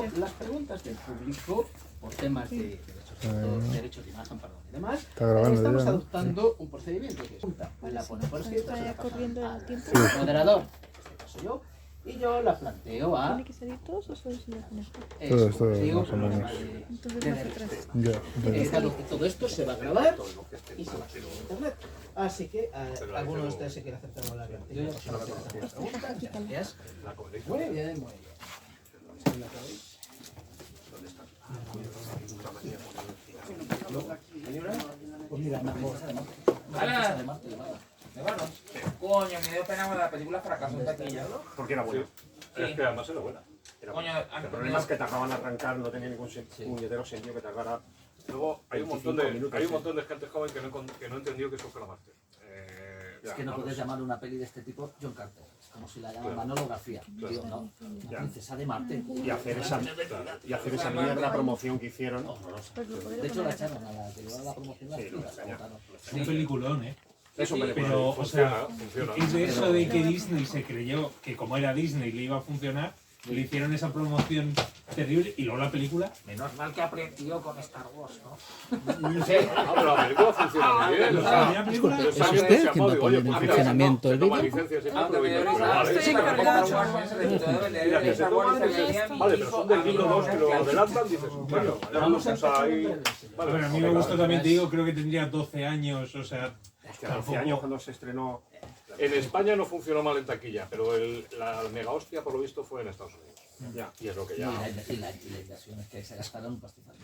luego las preguntas del público por temas de derechos de imagen, perdón, y demás, estamos adoptando un procedimiento que es la pone por escrito, se la pasa al moderador, en este caso yo, y yo la planteo a... ¿Tiene que salir todos o solo si lo pones? Todos, digo, más o menos. Claro que todo esto se va a grabar y se va a subir a internet. Así que alguno de ustedes se quiere acercar a la pregunta. Gracias. Muy bien, muy bien. Pues mira, mejor. Coño, me dio pena cuando la película fracasó en taquilla. Porque era buena. Sí. Es que además era buena. Coño, El problema es que tardaban en arrancar, no tenía ningún puñetero sentido que tardara. Luego hay un montón de gente joven que no entendió que eso fuera máster. Es que no puedes llamar una peli de este tipo John Carter. Es como si la llaman Manolo García. Tío, no. Una princesa de Marte. Y hacer esa mierda promoción que hicieron. De hecho, la echaron a la que llevaba la promoción. Es un peliculón, ¿eh? Eso me Pero, o sea, es de eso de que Disney se creyó que como era Disney le iba a funcionar, le hicieron esa promoción terrible y luego la película. Menos mal que aprendió con Star Wars, ¿no? Sí, pero la película funciona muy bien. O sea, La película, ¿Es usted quien va a poner en funcionamiento el vídeo? Vale, pero son del libro 2 que lo adelantan, dices, bueno, vamos a ir. Bueno, a mí me gustó también, te digo, creo que tendría 12 años, o sea. Hostia, 12 años cuando se estrenó. En España no funcionó mal en taquilla, pero la mega hostia por lo visto fue en Estados Unidos. Ya. Y es lo que Y ya. la inversión es que se gastaron un pastizal.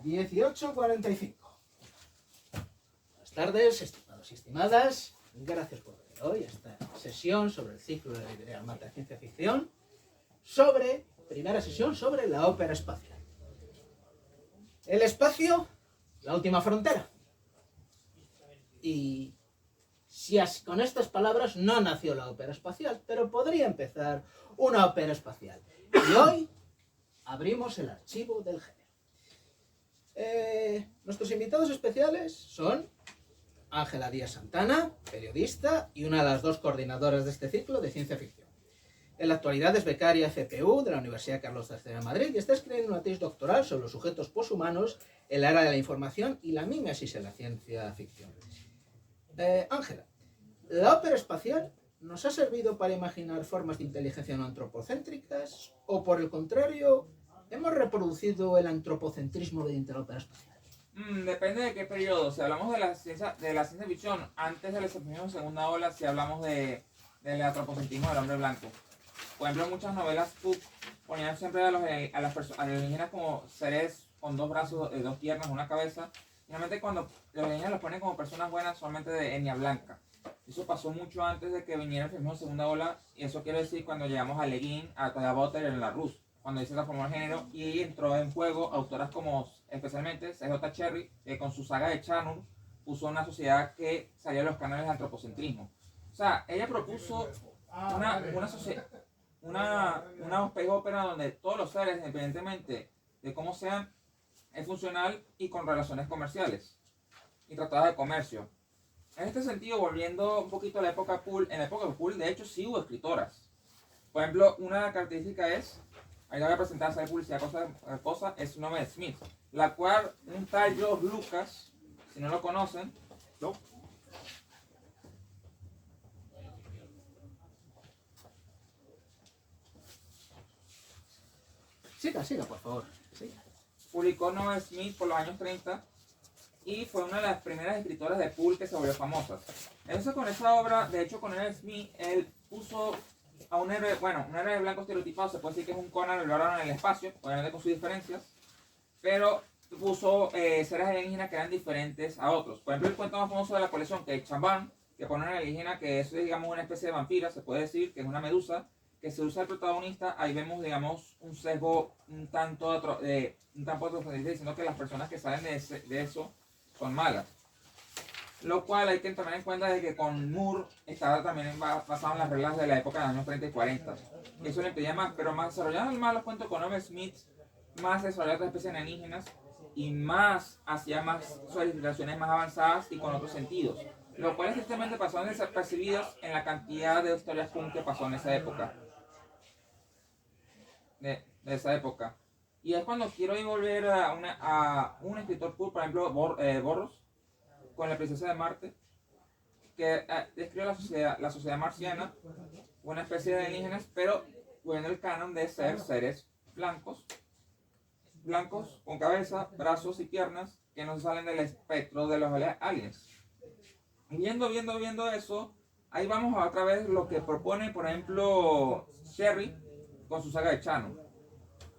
(18:45). Buenas tardes, estimados y estimadas. Gracias por venir hoy a esta sesión sobre el ciclo de Armata de Ciencia Ficción. Primera sesión sobre la ópera espacial. El espacio, la última frontera. Y si con estas palabras no nació la ópera espacial, pero podría empezar una ópera espacial. Y hoy abrimos el archivo del género. Nuestros invitados especiales son Ángela Díaz Santana, periodista y una de las dos coordinadoras de este ciclo de ciencia ficción. En la actualidad es becaria FPU de la Universidad Carlos III de Madrid y está escribiendo una tesis doctoral sobre los sujetos poshumanos en la era de la información y la mímesis en la ciencia ficción. Ángela, ¿la ópera espacial nos ha servido para imaginar formas de inteligencia no antropocéntricas o, por el contrario, hemos reproducido el antropocentrismo mediante la ópera espacial? Depende de qué periodo. Si hablamos de la ciencia ficción antes del excepcionismo de segunda ola, si hablamos del antropocentrismo del hombre blanco. Por ejemplo, en muchas novelas ponían siempre a los alienígenas como seres con dos brazos, dos piernas, una cabeza. Finalmente, cuando los alienígenas los ponen como personas buenas, solamente de etnia blanca. Eso pasó mucho antes de que viniera el excepcionismo de segunda ola, y eso quiere decir cuando llegamos a Le Guin, a Toya Butter en la Rus, cuando dice transformó el género, y ahí entró en juego autoras como, especialmente, C.J. Cherry, que con su saga de Chanur puso una sociedad que salía de los cánones del antropocentrismo. O sea, ella propuso una space opera donde todos los seres, independientemente de cómo sean, es funcional y con relaciones comerciales y tratadas de comercio. En este sentido, volviendo un poquito a la época Poole, en la época Poole, de hecho, sí hubo escritoras. Por ejemplo, una característica es, ahí voy a presentar esa publicidad cosa, es su nombre de Smith, la cual un tal George Lucas, si no lo conocen, ¿no? Siga, por favor. Siga. Publicó Noah Smith por los años 30 y fue una de las primeras escritoras de Poole que se volvió famosa. Entonces, con esa obra, de hecho, con Noah Smith, él puso a un héroe blanco estereotipado, se puede decir que es un Conan el Bárbaro en el espacio, obviamente con sus diferencias, pero puso seres alienígenas que eran diferentes a otros. Por ejemplo, el cuento más famoso de la colección, que es Chaban, que pone una alienígena que es, digamos, una especie de vampira, se puede decir, que es una medusa, que se usa el protagonista. Ahí vemos, digamos, un sesgo un tanto diciendo que las personas que salen de eso son malas. Lo cual hay que tener en cuenta de que con Moore estaba también basado en las reglas de la época de los años 30 y 40. Eso le impedía más, pero más desarrollando más los cuentos con Noah Smith, más desarrollando otras especies alienígenas, y más hacia más solicitaciones más avanzadas y con otros sentidos, lo cual tristemente pasaron desapercibidos en la cantidad de historias punk que pasó en esa época. De esa época. Y es cuando quiero ir volver a un escritor punk, por ejemplo, Borros, con La princesa de Marte, que describe la sociedad marciana, una especie de alienígenas, pero bueno, el canon de ser seres blancos con cabeza, brazos y piernas que no salen del espectro de los aliens. Y viendo eso, ahí vamos a otra vez lo que propone, por ejemplo, Sherry con su saga de Chano.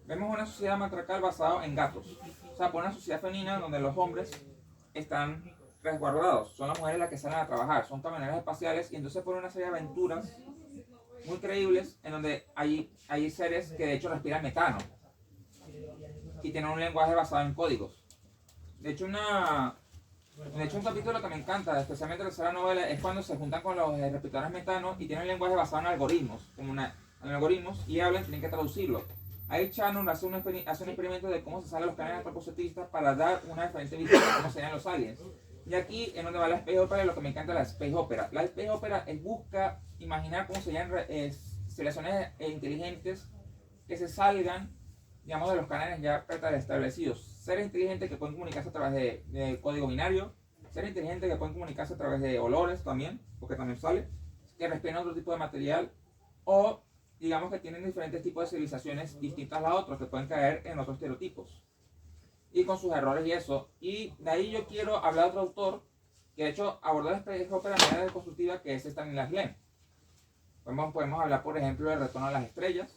Vemos una sociedad matriarcal basada en gatos. O sea, por una sociedad femenina donde los hombres están resguardados. Son las mujeres las que salen a trabajar, son camioneras espaciales y entonces por una serie de aventuras muy creíbles en donde hay seres que de hecho respiran metano y tienen un lenguaje basado en códigos. De hecho, un capítulo que me encanta, especialmente la tercera novela, es cuando se juntan con los respiradores metano y tienen un lenguaje basado en algoritmos, y hablan, tienen que traducirlo. Ahí Shannon hace un experimento de cómo se salen los canales antropocetistas para dar una diferente visión de cómo serían los aliens. Y aquí es donde va la Space Opera, lo que me encanta de la Space Opera. La Space Opera busca imaginar cómo serían civilizaciones inteligentes que se salgan, digamos, de los canales ya preestablecidos. Seres inteligentes que pueden comunicarse a través de código binario, seres inteligentes que pueden comunicarse a través de olores también, porque también sale, que respiran otro tipo de material, o digamos que tienen diferentes tipos de civilizaciones distintas a las otras, que pueden caer en otros estereotipos. Y con sus errores y eso. Y de ahí yo quiero hablar de otro autor, que de hecho abordó la Space Opera de manera constructiva, que es Stanislas Lem. Podemos hablar, por ejemplo, de Retorno a las Estrellas,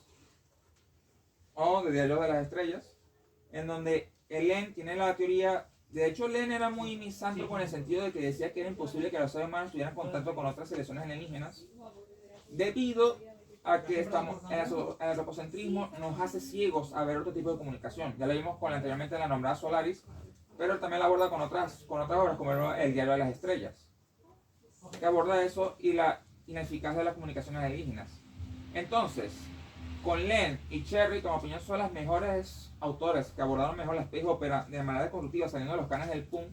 o de Diario de las Estrellas, en donde Lem tiene la teoría. De hecho, Lem era muy misántropo en el sentido de que decía que era imposible que los seres humanos tuvieran contacto con otras civilizaciones alienígenas, debido a que estamos en el antropocentrismo nos hace ciegos a ver otro tipo de comunicación. Ya lo vimos con anteriormente la nombrada Solaris, pero también la aborda con otras obras como el Diario de las Estrellas, que aborda eso y la ineficacia de las comunicaciones alienígenas. Entonces, con Len y Cherry, como opinión, son las mejores autores que abordaron mejor la Space Opera de manera constructiva, saliendo de los canes del punk.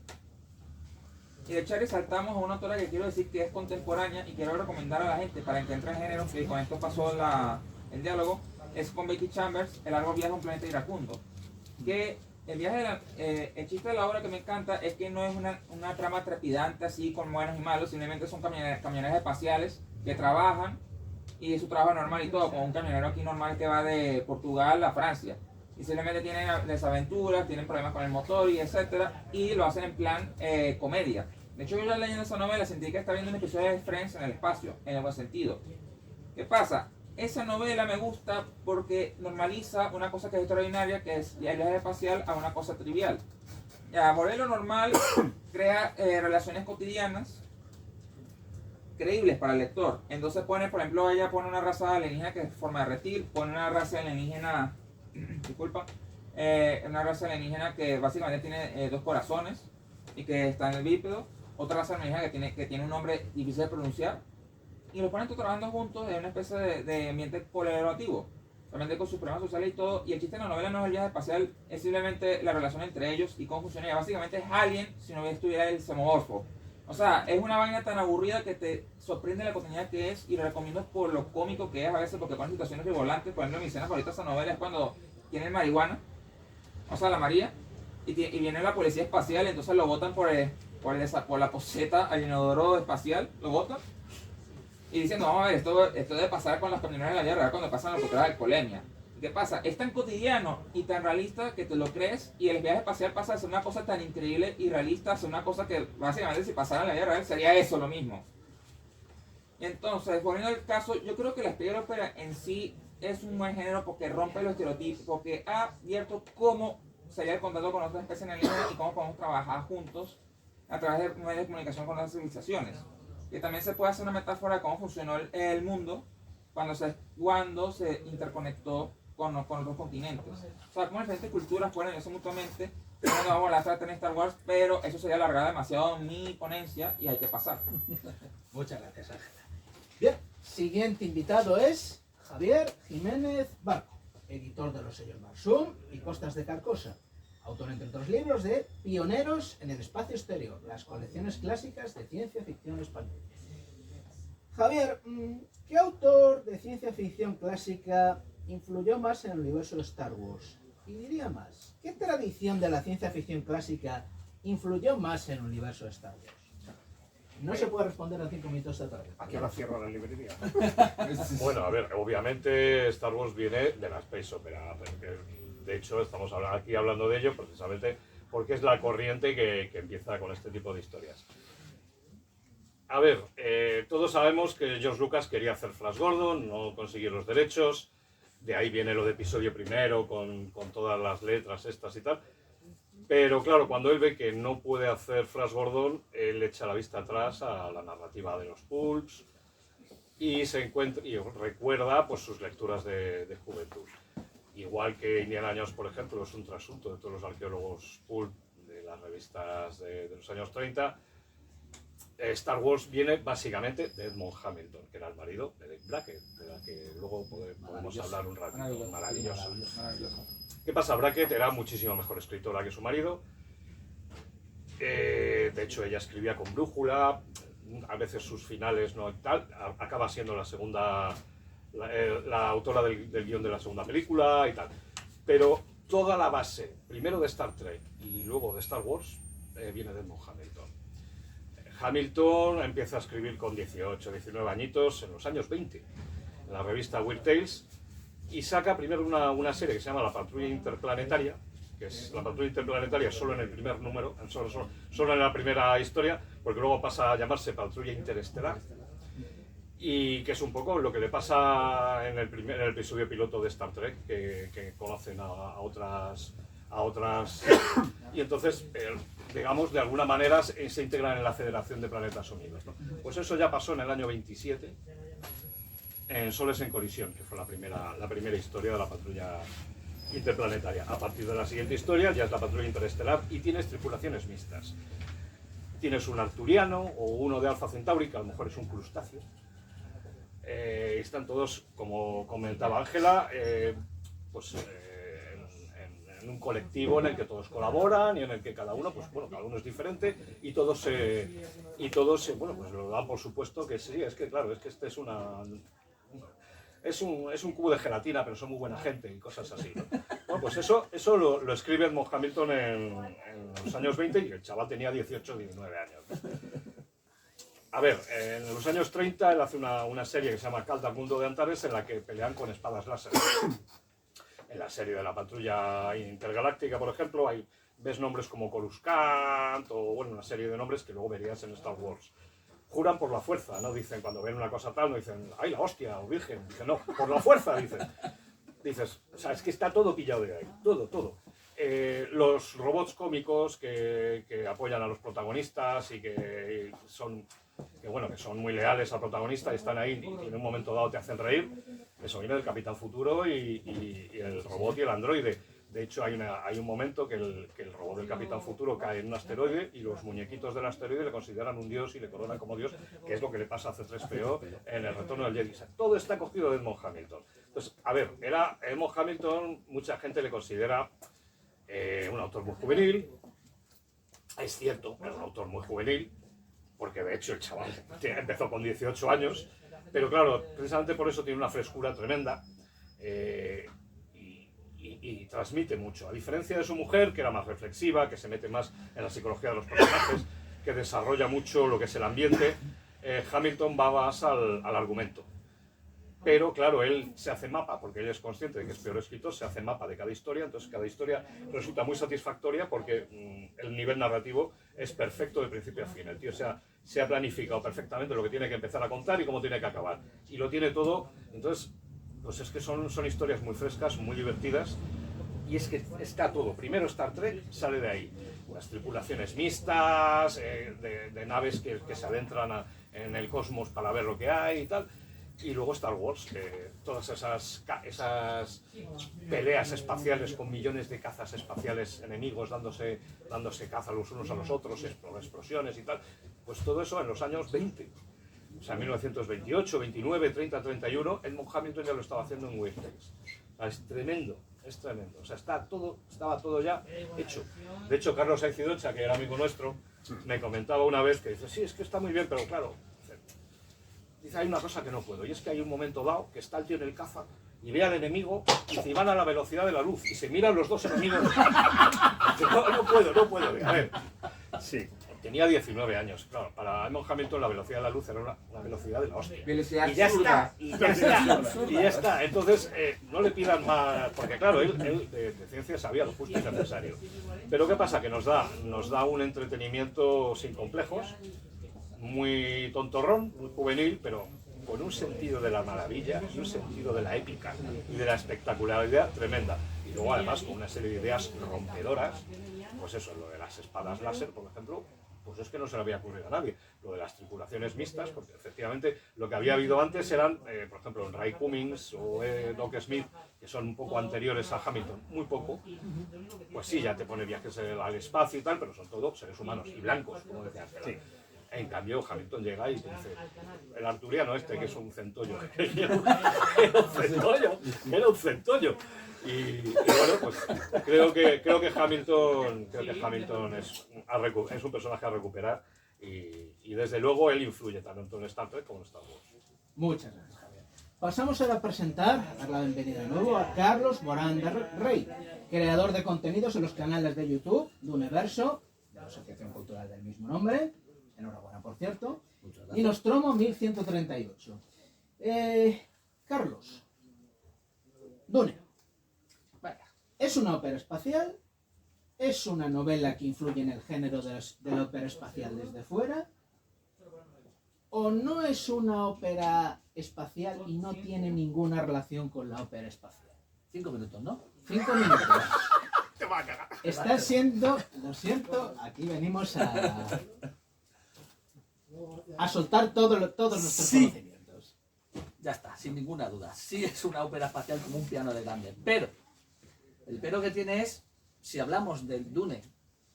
Y de Cherry saltamos a una autora que quiero decir que es contemporánea y quiero recomendar a la gente para que entre en género, que con esto pasó el diálogo, es con Becky Chambers, El largo viaje a un planeta iracundo. Que el chiste de la obra que me encanta es que no es una trama trepidante así con buenos y malos, simplemente son camioneros espaciales que trabajan y su trabajo normal y todo, como un camionero aquí normal que va de Portugal a Francia. Y simplemente tienen desaventuras, tienen problemas con el motor y etcétera, y lo hacen en plan comedia. De hecho, yo ya leyendo esa novela sentí que estaba viendo un episodio de Friends en el espacio, en el buen sentido. ¿Qué pasa? Esa novela me gusta porque normaliza una cosa que es extraordinaria, que es el viaje espacial, a una cosa trivial. Ya, por lo normal crea relaciones cotidianas creíbles para el lector. Entonces pone, por ejemplo, ella pone una raza alienígena que es forma de reptil, pone una raza alienígena, una raza alienígena que básicamente tiene dos corazones y que está en el bípedo, otra raza alienígena que tiene un nombre difícil de pronunciar, y los ponen todos trabajando juntos en una especie de ambiente colaborativo, realmente con sus problemas sociales y todo. Y el chiste de la novela no es el viaje espacial, es simplemente la relación entre ellos y cómo funciona. Básicamente es Alien si no estuviera el xenomorfo. O sea, es una vaina tan aburrida que te sorprende la cotidianidad que es, y lo recomiendo por lo cómico que es a veces, porque ponen situaciones ribolantes. Por ejemplo, mi escena favorita de esta novela es cuando tienen marihuana, o sea, la María, y viene la policía espacial, y entonces lo botan por la poseta al inodoro espacial, lo botan, y diciendo, vamos a ver, esto debe pasar con las camioneras de la vida real cuando pasan las pruebas de alcoholemia. ¿Qué pasa? Es tan cotidiano y tan realista que te lo crees, y el viaje espacial pasa a ser una cosa tan increíble y realista a ser una cosa que básicamente si pasara en la vida real sería eso lo mismo. Y entonces, poniendo el caso, yo creo que la Space Opera en sí es un buen género porque rompe los estereotipos, porque ha abierto cómo sería el contacto con otras especies alienígenas y cómo podemos trabajar juntos a través de medios de comunicación con otras civilizaciones. Y también se puede hacer una metáfora de cómo funcionó el mundo cuando se interconectó con otros continentes. O sea, como diferentes culturas pueden unirse mutuamente. No vamos a hablar en Star Wars, pero eso sería alargar demasiado mi ponencia y hay que pasar. Muchas gracias, Ángela. Bien, siguiente invitado es Javier Jiménez Barco, editor de los sellos Marsum y Costas de Carcosa. autor, entre otros libros, de Pioneros en el espacio exterior, las colecciones clásicas de ciencia ficción española. Javier, ¿qué autor de ciencia ficción clásica influyó más en el universo de Star Wars? Y diría más, ¿qué tradición de la ciencia ficción clásica influyó más en el universo de Star Wars? No se puede responder en 5 minutos de tarde. Aquí ahora cierra la librería. Bueno, a ver, obviamente Star Wars viene de la Space Opera. De hecho, estamos aquí hablando de ello precisamente porque es la corriente que empieza con este tipo de historias. A ver, todos sabemos que George Lucas quería hacer Flash Gordon, no consiguió los derechos, de ahí viene lo de episodio primero con todas las letras estas y tal. Pero claro, cuando él ve que no puede hacer Flash Gordon, él echa la vista atrás a la narrativa de los pulps y recuerda pues, sus lecturas de juventud. Igual que Indiana Jones, por ejemplo, es un trasunto de todos los arqueólogos pulp de las revistas de los años 30. Star Wars viene básicamente de Edmond Hamilton, que era el marido de Dave Brackett, de la que luego podemos hablar un ratito. Maravilloso. ¿Qué pasa? Brackett era muchísimo mejor escritora que su marido. De hecho, ella escribía con brújula, a veces sus finales no tal. Acaba siendo la autora del guión de la segunda película y tal. Pero toda la base, primero de Star Trek y luego de Star Wars, viene de Edmond Hamilton. Hamilton empieza a escribir con 18, 19 añitos en los años 20, en la revista Weird Tales, y saca primero una serie que se llama La Patrulla Interplanetaria, que es La Patrulla Interplanetaria solo en el primer número, solo en la primera historia, porque luego pasa a llamarse Patrulla Interestelar, y que es un poco lo que le pasa en el episodio piloto de Star Trek, que conocen a otras y entonces, digamos, de alguna manera se integran en la Federación de Planetas Unidos, ¿no? Pues eso ya pasó en el año 27, en Soles en Colisión, que fue la primera historia de la Patrulla Interplanetaria. A partir de la siguiente historia ya es la Patrulla Interestelar y tienes tripulaciones mixtas. Tienes un arturiano o uno de Alfa Centauri, que a lo mejor es un crustáceo. Están todos, como comentaba Ángela, en un colectivo en el que todos colaboran y en el que cada uno, pues bueno, cada uno es diferente y todos bueno, pues lo dan por supuesto que sí, es que claro, es que este es un cubo de gelatina, pero son muy buena gente y cosas así, ¿no? Bueno, pues eso lo escribe Edmond Hamilton en los años 20 y el chaval tenía 18 o 19 años, ¿no? A ver, en los años 30 él hace una serie que se llama Calda Mundo de Antares, en la que pelean con espadas láser. En la serie de la Patrulla Intergaláctica, por ejemplo, ves nombres como Coruscant o bueno, una serie de nombres que luego verías en Star Wars. Juran por la fuerza, no dicen cuando ven una cosa tal, no dicen, ¡ay, la hostia! o Virgen. Dicen, no, por la fuerza, dicen. Dices, o sea, es que está todo pillado de ahí, todo. Los robots cómicos que apoyan a los protagonistas y que son muy leales al protagonista y están ahí y en un momento dado te hacen reír. Eso viene del Capitán Futuro y el robot y el androide. De hecho, hay un momento que el robot del Capitán Futuro cae en un asteroide y los muñequitos del asteroide le consideran un dios y le coronan como dios, que es lo que le pasa a C-3PO en El Retorno del Jedi. Todo está cogido de Edmond Hamilton. Entonces, a ver, Edmond Hamilton, mucha gente le considera un autor muy juvenil. Es cierto, es un autor muy juvenil, porque de hecho el chaval empezó con 18 años, pero claro, precisamente por eso tiene una frescura tremenda y transmite mucho. A diferencia de su mujer, que era más reflexiva, que se mete más en la psicología de los personajes, que desarrolla mucho lo que es el ambiente, Hamilton va más al argumento. Pero claro, él se hace mapa, porque él es consciente de que es peor escritor, se hace mapa de cada historia, entonces cada historia resulta muy satisfactoria porque el nivel narrativo es perfecto de principio a fin. El tío se ha planificado perfectamente lo que tiene que empezar a contar y cómo tiene que acabar. Y lo tiene todo, entonces, pues es que son historias muy frescas, muy divertidas, y es que está todo. Primero Star Trek sale de ahí, unas tripulaciones mixtas, de naves que se adentran en el cosmos para ver lo que hay y tal. Y luego Star Wars, todas esas peleas espaciales con millones de cazas espaciales enemigos dándose caza los unos a los otros, explosiones y tal, pues todo eso en los años 20, o sea, 1928, 29, 30, 31, Edmond Hamilton ya lo estaba haciendo en Weird Tales. Es es tremendo. O sea, estaba todo ya hecho. De hecho, Carlos Aizidocha, que era amigo nuestro, me comentaba una vez que dice, sí, es que está muy bien, pero claro, dice, hay una cosa que no puedo, y es que hay un momento dado que está el tío en el caza y ve al enemigo y se van a la velocidad de la luz y se miran los dos enemigos. Dice, no puedo. A ver, sí. Tenía 19 años, claro, para Edmond Hamilton la velocidad de la luz era una velocidad de la hostia. Velocidad Y ya absurda. está, y ya está. Entonces, no le pidan más, porque claro, él de ciencia sabía lo justo y necesario. Pero ¿qué pasa? Que nos da un entretenimiento sin complejos, muy tontorrón, muy juvenil, pero con un sentido de la maravilla y un sentido de la épica y de la espectacularidad tremenda. Y luego además con una serie de ideas rompedoras, pues eso, lo de las espadas láser, por ejemplo, pues es que no se le había ocurrido a nadie. Lo de las tripulaciones mixtas, porque efectivamente lo que había habido antes eran, por ejemplo, Ray Cummings o Doc Smith, que son un poco anteriores a Hamilton, muy poco. Pues sí, ya te pone viajes al espacio y tal, pero son todos seres humanos y blancos, como decía Angela. Sí. En cambio, Hamilton llega y dice, el arturiano este, que es un centollo, era un centollo. Y bueno, pues creo que Hamilton es un personaje a recuperar y desde luego él influye tanto en Star Trek como en Star Wars. Muchas gracias, Javier. Pasamos ahora a presentar, a dar la bienvenida de nuevo a Carlos Morán de Rey, creador de contenidos en los canales de YouTube de Universo, de la Asociación Cultural del mismo nombre, enhorabuena por cierto, y Nostromo 1138. Carlos, Dune. ¿Es una ópera espacial? ¿Es una novela que influye en el género de la ópera espacial desde fuera? ¿O no es una ópera espacial y no tiene ninguna relación con la ópera espacial? 5 minutos, ¿no? 5 minutos. Te va a cagar. Está siendo, lo siento, aquí venimos a soltar todos nuestros conocimientos. Ya está, sin ninguna duda. Sí es una ópera espacial como un piano de grande, pero el pero que tiene es, si hablamos del Dune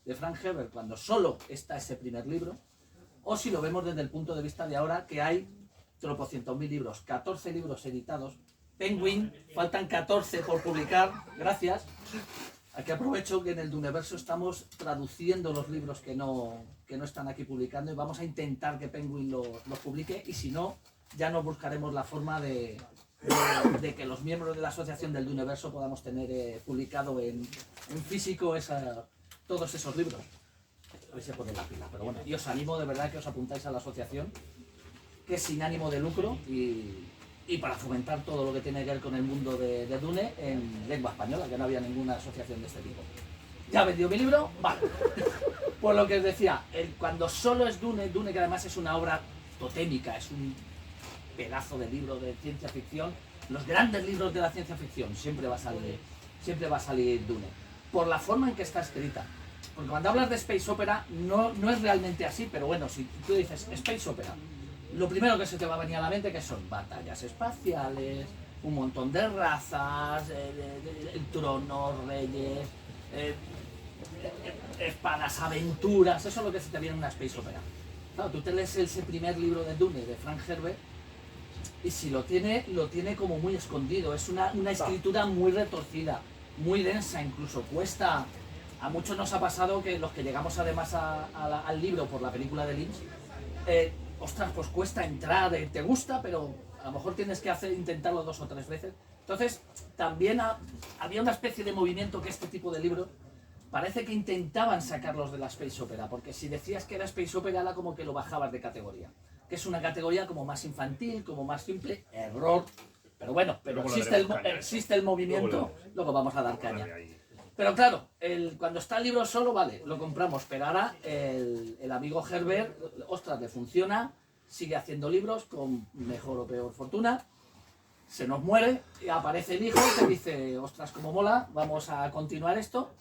de Frank Herbert cuando solo está ese primer libro, o si lo vemos desde el punto de vista de ahora que hay tropocientos mil libros, 14 libros editados, Penguin, faltan 14 por publicar, gracias. Aquí aprovecho que en el Duneverso estamos traduciendo los libros que no están aquí publicando y vamos a intentar que Penguin los publique y si no, ya nos buscaremos la forma de que los miembros de la asociación del Duneverso podamos tener publicado en físico todos esos libros. A ver si se pone la pila, pero bueno, y os animo de verdad que os apuntáis a la asociación, que es sin ánimo de lucro y para fomentar todo lo que tiene que ver con el mundo de Dune en lengua española, que no había ninguna asociación de este tipo. ¿Ya vendió mi libro? Vale. Por lo que os decía, cuando solo es Dune que además es una obra totémica, es un pedazo de libro de ciencia ficción, los grandes libros de la ciencia ficción, siempre va a salir Dune. Por la forma en que está escrita. Porque cuando hablas de Space Opera no es realmente así, pero bueno, si tú dices Space Opera, lo primero que se te va a venir a la mente que son batallas espaciales, un montón de razas, tronos, reyes, espadas, aventuras, eso es lo que se te viene en una Space Opera. Claro, tú te lees ese primer libro de Dune de Frank Herbert y si lo tiene como muy escondido, es una escritura muy retorcida, muy densa, incluso cuesta. A muchos nos ha pasado que los que llegamos además al libro por la película de Lynch, ostras, pues cuesta entrar, te gusta, pero a lo mejor tienes que intentarlo 2 o 3 veces. Entonces, también había una especie de movimiento que este tipo de libros parece que intentaban sacarlos de la Space Opera, porque si decías que era Space Opera era como que lo bajabas de categoría, que es una categoría como más infantil, como más simple, error, pero bueno, pero existe el movimiento, luego vamos a dar caña. Pero claro, cuando está el libro solo, vale, lo compramos, pero ahora el amigo Herbert, ostras, le funciona, sigue haciendo libros con mejor o peor fortuna, se nos muere, y aparece el hijo y te dice, ostras, como mola, vamos a continuar esto,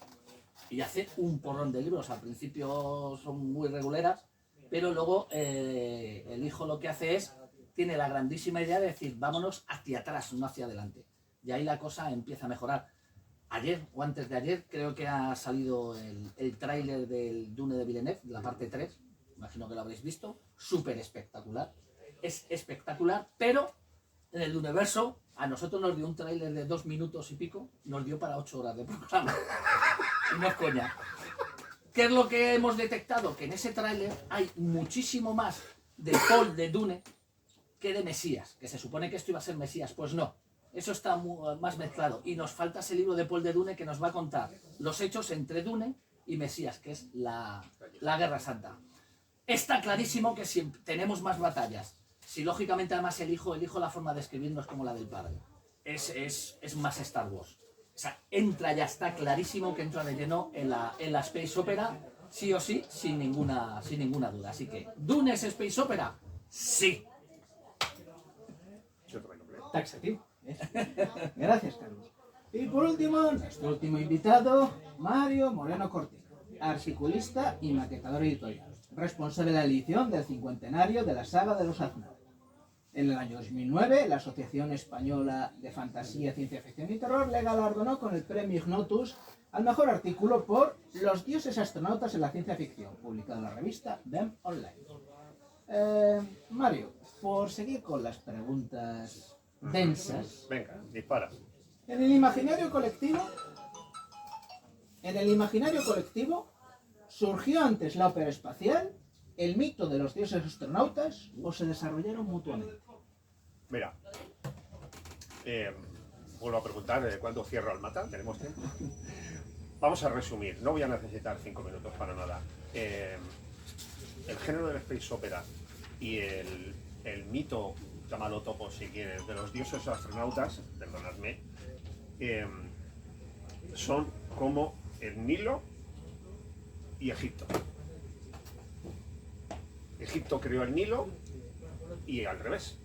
y hace un porrón de libros. Al principio son muy reguleras, pero luego el hijo lo que hace es, tiene la grandísima idea de decir, vámonos hacia atrás, no hacia adelante, y ahí la cosa empieza a mejorar. Ayer o antes de ayer creo que ha salido el tráiler del Dune de Villeneuve, la parte 3, imagino que lo habréis visto, súper espectacular. Es espectacular, pero en el Duneverso A nosotros nos dio un tráiler de 2 minutos y pico, nos dio para 8 horas de programa. Y no es coña. ¿Qué es lo que hemos detectado? Que en ese tráiler hay muchísimo más de Paul de Dune que de Mesías. Que se supone que esto iba a ser Mesías. Pues no. Eso está más mezclado. Y nos falta ese libro de Paul de Dune que nos va a contar los hechos entre Dune y Mesías, que es la Guerra Santa. Está clarísimo que si tenemos más batallas, si lógicamente además elijo la forma de escribir, no es como la del padre. Es más Star Wars. O sea, ya está clarísimo que entra de lleno en la Space Opera, sí o sí, sin ninguna duda. Así que, ¿Dune es Space Opera? Sí. Taxativo. Gracias, Carlos. Y por último, nuestro último invitado, Mario Moreno Cortina, articulista y maquetador editorial, responsable de la edición del cincuentenario de la saga de los Aznar. En el año 2009, la Asociación Española de Fantasía, Ciencia Ficción y Terror le galardonó con el premio Ignotus al mejor artículo por Los dioses astronautas en la ciencia ficción, publicado en la revista Dem Online. Mario, por seguir con las preguntas densas. Venga, dispara. En el imaginario colectivo, ¿surgió antes la ópera espacial, el mito de los dioses astronautas o se desarrollaron mutuamente? Mira, vuelvo a preguntar, ¿cuándo cierro el mata? ¿Tenemos tiempo? Vamos a resumir, no voy a necesitar 5 minutos para nada. El género del space opera y el mito, llámalo topo si quieres, de los dioses astronautas, perdonadme, son como el Nilo y Egipto. Egipto creó el Nilo y al revés.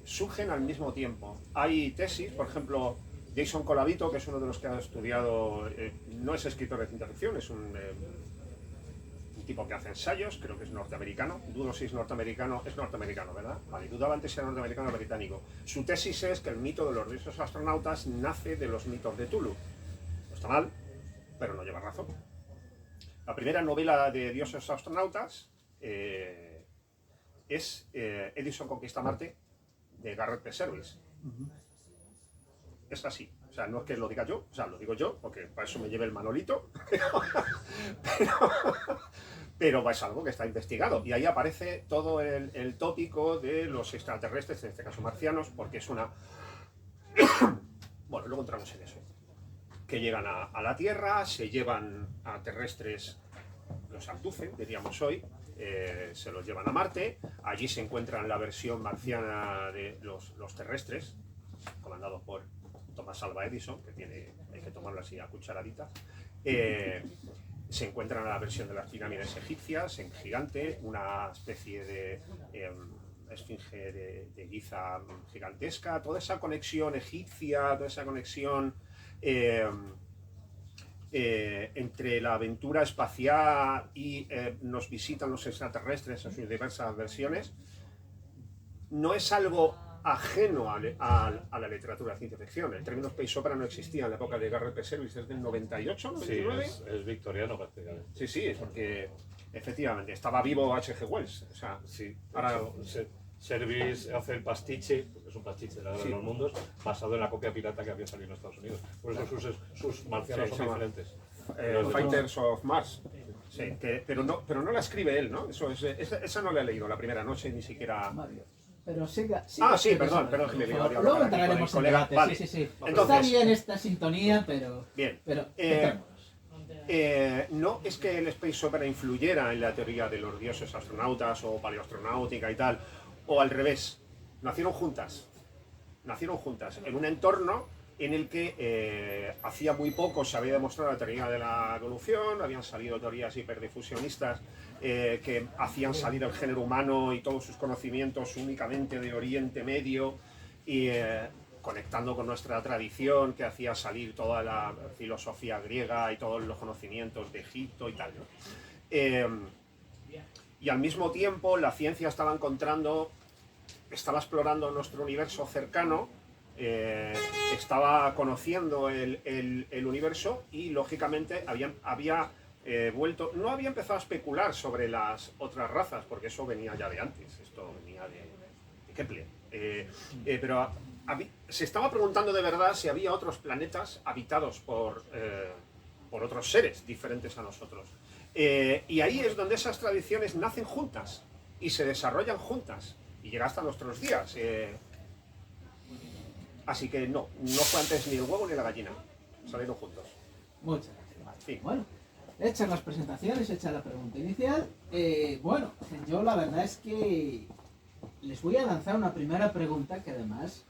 Surgen al mismo tiempo. Hay tesis, por ejemplo, Jason Colavito, que es uno de los que ha estudiado, no es escritor de ciencia ficción, es un tipo que hace ensayos, creo que es norteamericano, dudo si es norteamericano, ¿verdad? Vale, dudaba antes si era norteamericano o británico. Su tesis es que el mito de los dioses astronautas nace de los mitos de Tulu. No está mal, pero no lleva razón. La primera novela de dioses astronautas es Edison conquista Marte, de Garrett P. Serviss. Es así. O sea, no es que lo diga yo, o sea, lo digo yo, porque para eso me lleve el Manolito, pero es algo que está investigado. Y ahí aparece todo el tópico de los extraterrestres, en este caso marcianos, porque es una... Bueno, luego entramos en eso. Que llegan a la Tierra, se llevan a terrestres, los abducen, diríamos hoy, se los llevan a Marte, allí se encuentran la versión marciana de los terrestres, comandados por Thomas Alva Edison, que hay que tomarlo así a cucharaditas. Se encuentran a la versión de las pirámides egipcias, en gigante, una especie de esfinge de Giza gigantesca, toda esa conexión egipcia, toda esa conexión entre la aventura espacial y nos visitan los extraterrestres en sus diversas versiones, no es algo ajeno a la literatura de ciencia ficción. El término space opera no existía en la época de Garrett P. Serviss, desde el 98, 99. Sí, es victoriano prácticamente. Sí, Sí, porque efectivamente estaba vivo H.G. Wells. O sea, sí, ahora Serviss hace el pastiche, porque es un pastiche de la Guerra de los Mundos, basado en la copia pirata que había salido en Estados Unidos. Por eso sus marcianos son diferentes. Fighters of Mars. Sí, pero no la escribe él, ¿no? Esa no la he leído la primera noche, ni siquiera... Mario. Pero siga sí, perdón, que me digo. Luego entraremos en debate, vale. Sí. Entonces, está bien esta sintonía, pero... Bien. No es que el space opera influyera en la teoría de los dioses astronautas o paleoastronáutica y tal, o al revés. Nacieron juntas, en un entorno en el que hacía muy poco se había demostrado la teoría de la evolución, habían salido teorías hiperdifusionistas que hacían salir el género humano y todos sus conocimientos únicamente de Oriente Medio, y conectando con nuestra tradición, que hacía salir toda la filosofía griega y todos los conocimientos de Egipto y tal, ¿no? Y al mismo tiempo la ciencia estaba explorando nuestro universo cercano, estaba conociendo el universo y lógicamente no había empezado a especular sobre las otras razas, porque eso venía ya de antes, esto venía de Kepler, pero se estaba preguntando de verdad si había otros planetas habitados por otros seres diferentes a nosotros. Y ahí es donde esas tradiciones nacen juntas y se desarrollan juntas y llega hasta nuestros días. Así que no fue antes ni el huevo ni la gallina, salieron juntos. Muchas gracias. Vale. Sí. Bueno, hechas las presentaciones, hecha la pregunta inicial, bueno, yo la verdad es que les voy a lanzar una primera pregunta que además,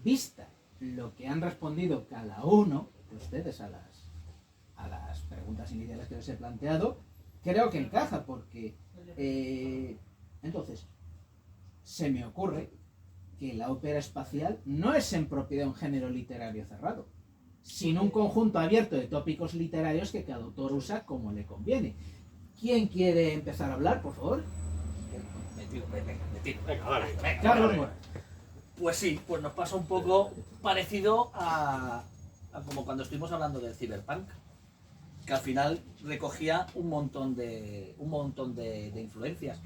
vista lo que han respondido cada uno de ustedes a las preguntas iniciales que les he planteado, creo que encaja porque, entonces, se me ocurre que la ópera espacial no es en propiedad un género literario cerrado, sino un conjunto abierto de tópicos literarios que cada autor usa como le conviene. ¿Quién quiere empezar a hablar, por favor? Me tiro. Venga, dale. Carlos Dale. Morales. Pues sí, pues nos pasa un poco parecido a como cuando estuvimos hablando del Cyberpunk, que al final recogía un montón de influencias.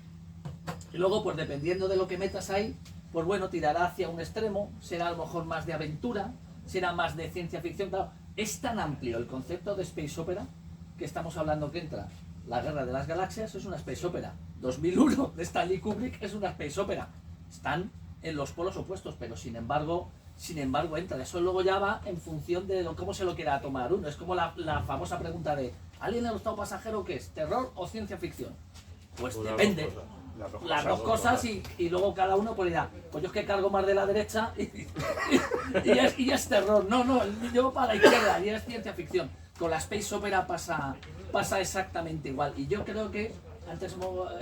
Y luego, pues dependiendo de lo que metas ahí, pues bueno, tirará hacia un extremo, será a lo mejor más de aventura, será más de ciencia ficción. Claro, es tan amplio el concepto de space opera que estamos hablando que entra La Guerra de las Galaxias, es una space opera. 2001 de Stanley Kubrick es una space opera. Están en los polos opuestos, pero sin embargo entra. Eso luego ya va en función de cómo se lo quiera tomar uno. Es como la famosa pregunta de ¿Alien el octavo pasajero qué es? ¿Terror o ciencia ficción? Pues Pues depende. Las dos cosas y luego cada uno pues dirá, pues yo es que cargo más de la derecha y ya es terror. No, yo para la izquierda y es ciencia ficción. Con la space opera pasa exactamente igual. Y yo creo que, antes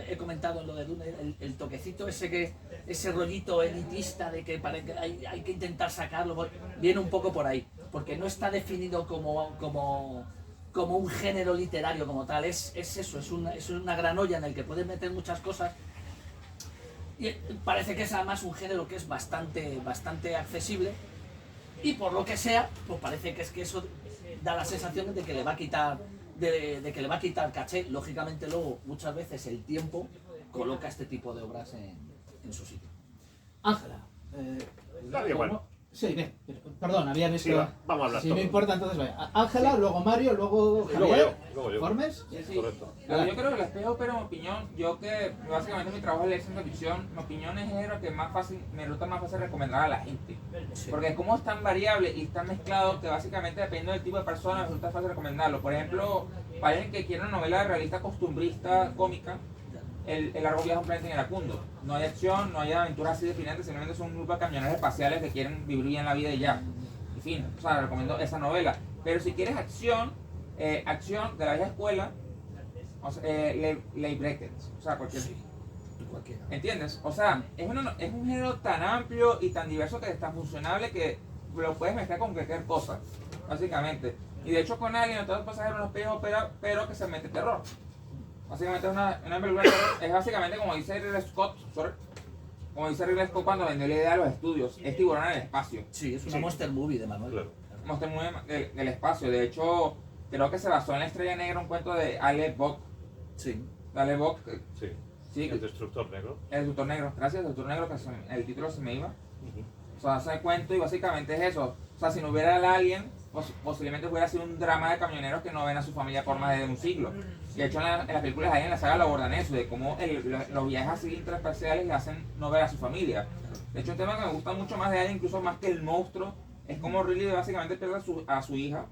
he comentado en lo de Dune, el toquecito ese rollito elitista de que hay que intentar sacarlo, viene un poco por ahí. Porque no está definido como un género literario como tal, es eso, es una gran olla en el que puedes meter muchas cosas. Y parece que es además un género que es bastante accesible, y por lo que sea, pues parece que eso da la sensación de que le va a quitar de que le va a quitar caché. Lógicamente luego muchas veces el tiempo coloca este tipo de obras en su sitio. Ángela. Dale, bueno. Sí, bien. Perdón, había visto. Sí, vamos a hablar Si todos. no importa, entonces vaya. Ángela, luego Mario, luego Javier. Luego yo. ¿Formes? Sí. Correcto. Yo creo que la space opera, mi opinión, yo que básicamente mi trabajo es leer ciencia ficción, mi opinión es el género que me resulta más fácil recomendar a la gente. Porque como es tan variable y tan mezclado que básicamente dependiendo del tipo de persona me resulta fácil recomendarlo. Por ejemplo, para alguien que quiere una novela realista costumbrista, cómica, el largo viaje a un planeta iracundo. No hay acción, no hay aventuras así definantes, simplemente son un grupo de camioneros espaciales que quieren vivir bien la vida y ya. En fin, o sea, recomiendo esa novela. Pero si quieres acción de la vieja escuela, o sea, Ley Brackett, o sea, cualquier... Cualquiera. ¿Entiendes? O sea, es un género tan amplio y tan diverso que es tan funcionable que lo puedes mezclar con cualquier cosa, básicamente. Y de hecho con Alien, todos los pasajeros los space opera, pero que se mete terror. Básicamente es una película de terror, es básicamente como dice Ridley Scott, cuando vendió la idea de los estudios, es tiburón en el espacio. Sí, es una monster movie de Manuel. Claro. Monster Movie del espacio. De hecho, creo que se basó en La Estrella Negra, un cuento de Alec Bock. Sí. Alec Bock, Sí. sí, El destructor negro. el Doctor Negro. Gracias, el Doctor Negro, que el título se me iba. O sea, hace cuento y básicamente es eso. O sea, si no hubiera el Alien, posiblemente hubiera sido un drama de camioneros que no ven a su familia por más de un siglo. Y de hecho en las películas ahí en la saga lo abordan eso, de cómo los viajes así interespaciales le hacen no ver a su familia. De hecho un tema que me gusta mucho más de Alien, incluso más que el monstruo, es como Ridley básicamente pierde a su hija.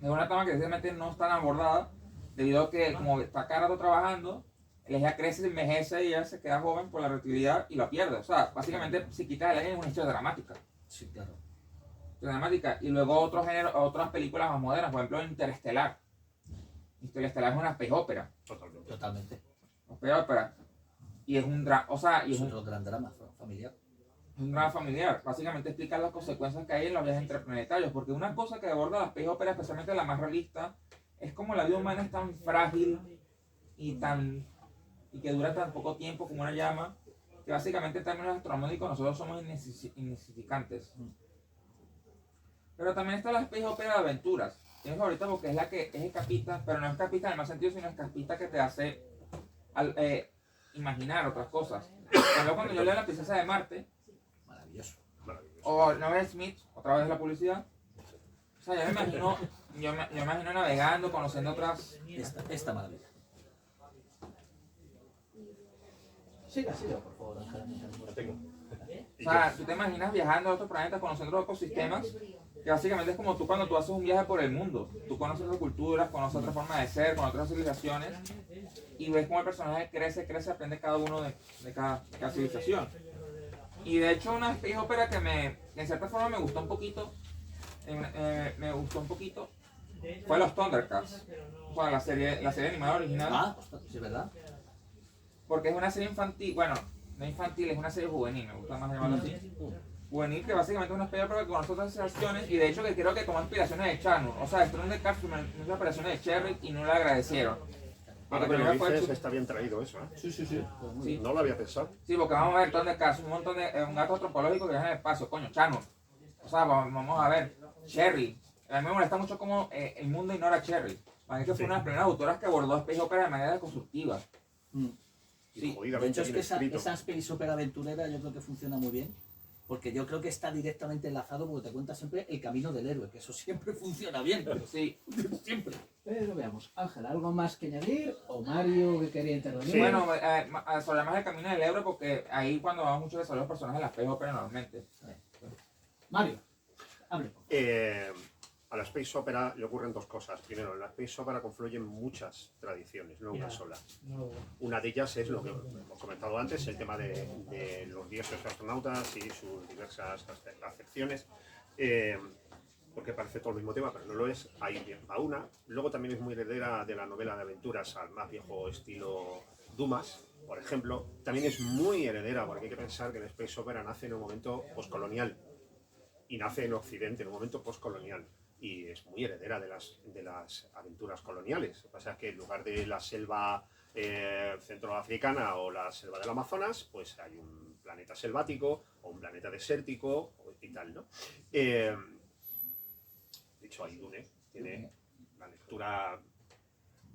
Es una trama que sencillamente no está tan abordada, debido a que como está cada rato trabajando, la hija crece, se envejece y ella se queda joven por la reactividad y la pierde. O sea, básicamente si quitas el Alien es una historia dramática. Sí, claro. Dramática. Y luego otras películas más modernas, por ejemplo Interestelar. Interestelar es una space opera. Totalmente. Space opera. Y es un drama, o sea, Es otro gran drama familiar. es un drama familiar. Básicamente explica las consecuencias que hay en los viajes interplanetarios. Porque una cosa que aborda la space opera, especialmente la más realista, es como la vida humana es tan frágil y que dura tan poco tiempo como una llama, que básicamente en términos astronómicos nosotros somos insignificantes. Pero también está la space opera de aventuras. Es mi favorita porque es la que es escapista, pero no es escapista en el más sentido, sino escapista que te hace imaginar otras cosas. Por ejemplo, cuando yo leo La princesa de Marte, Maravilloso. O Noel Smith, otra vez la publicidad. O sea, yo me imagino, yo me imagino navegando, conociendo otras... Esta maravilla. Siga, por favor, Ángela. La tengo. O sea, tú te imaginas viajando a otros planetas, conociendo otros ecosistemas, que básicamente es como tú cuando tú haces un viaje por el mundo. Tú conoces otras culturas, conoces otras formas de ser, con otras civilizaciones, y ves cómo el personaje crece, aprende cada uno de cada civilización. Y de hecho una space opera que en cierta forma me gustó un poquito, fue los Thundercats. O sea, la serie animada original. Ah, ostras, sí, ¿verdad? Porque es una serie infantil, bueno, no infantil, es una serie juvenil, me gusta más llamarlo así. Juvenil, que básicamente es una especie de con otras sensaciones, y de hecho que creo que tomó inspiraciones de Charnur. O sea, Strong de Cars unas inspiraciones de Cherry y no le agradecieron. Ahora que lo dices, está bien traído eso, ¿eh? Sí. No lo había pensado. Sí, porque vamos a ver Thundercats, un gato antropológico que viaja en el espacio, coño, Charnur. O sea, vamos a ver, Cherry. A mí me molesta mucho cómo el mundo ignora a Cherry. Para que fue una de las primeras autoras que abordó Space Opera de manera constructiva. Sí. De hecho, es que esa space opera aventurera yo creo que funciona muy bien, porque yo creo que está directamente enlazado, porque te cuenta siempre el camino del héroe, que eso siempre funciona bien. Sí. Siempre. Pero veamos, Ángela, ¿algo más que añadir? ¿O Mario que quería intervenir? Sí. Bueno, sobre más el camino del héroe, porque ahí cuando vamos mucho desarrollo de los personajes de la Space Opera normalmente. Mario, hable. A la Space Opera le ocurren dos cosas. Primero, en la Space Opera confluyen muchas tradiciones, no una sola. Una de ellas es lo que hemos comentado antes, el tema de los dioses astronautas y sus diversas acepciones. Porque parece todo el mismo tema, pero no lo es. Ahí va una. Luego también es muy heredera de la novela de aventuras al más viejo estilo Dumas, por ejemplo. También es muy heredera, porque hay que pensar que la Space Opera nace en un momento postcolonial. Y nace en Occidente, en un momento postcolonial. Y es muy heredera de las aventuras coloniales. Lo que pasa es que en lugar de la selva centroafricana o la selva del Amazonas, pues hay un planeta selvático o un planeta desértico y tal, ¿no? De hecho, ahí Dune tiene la lectura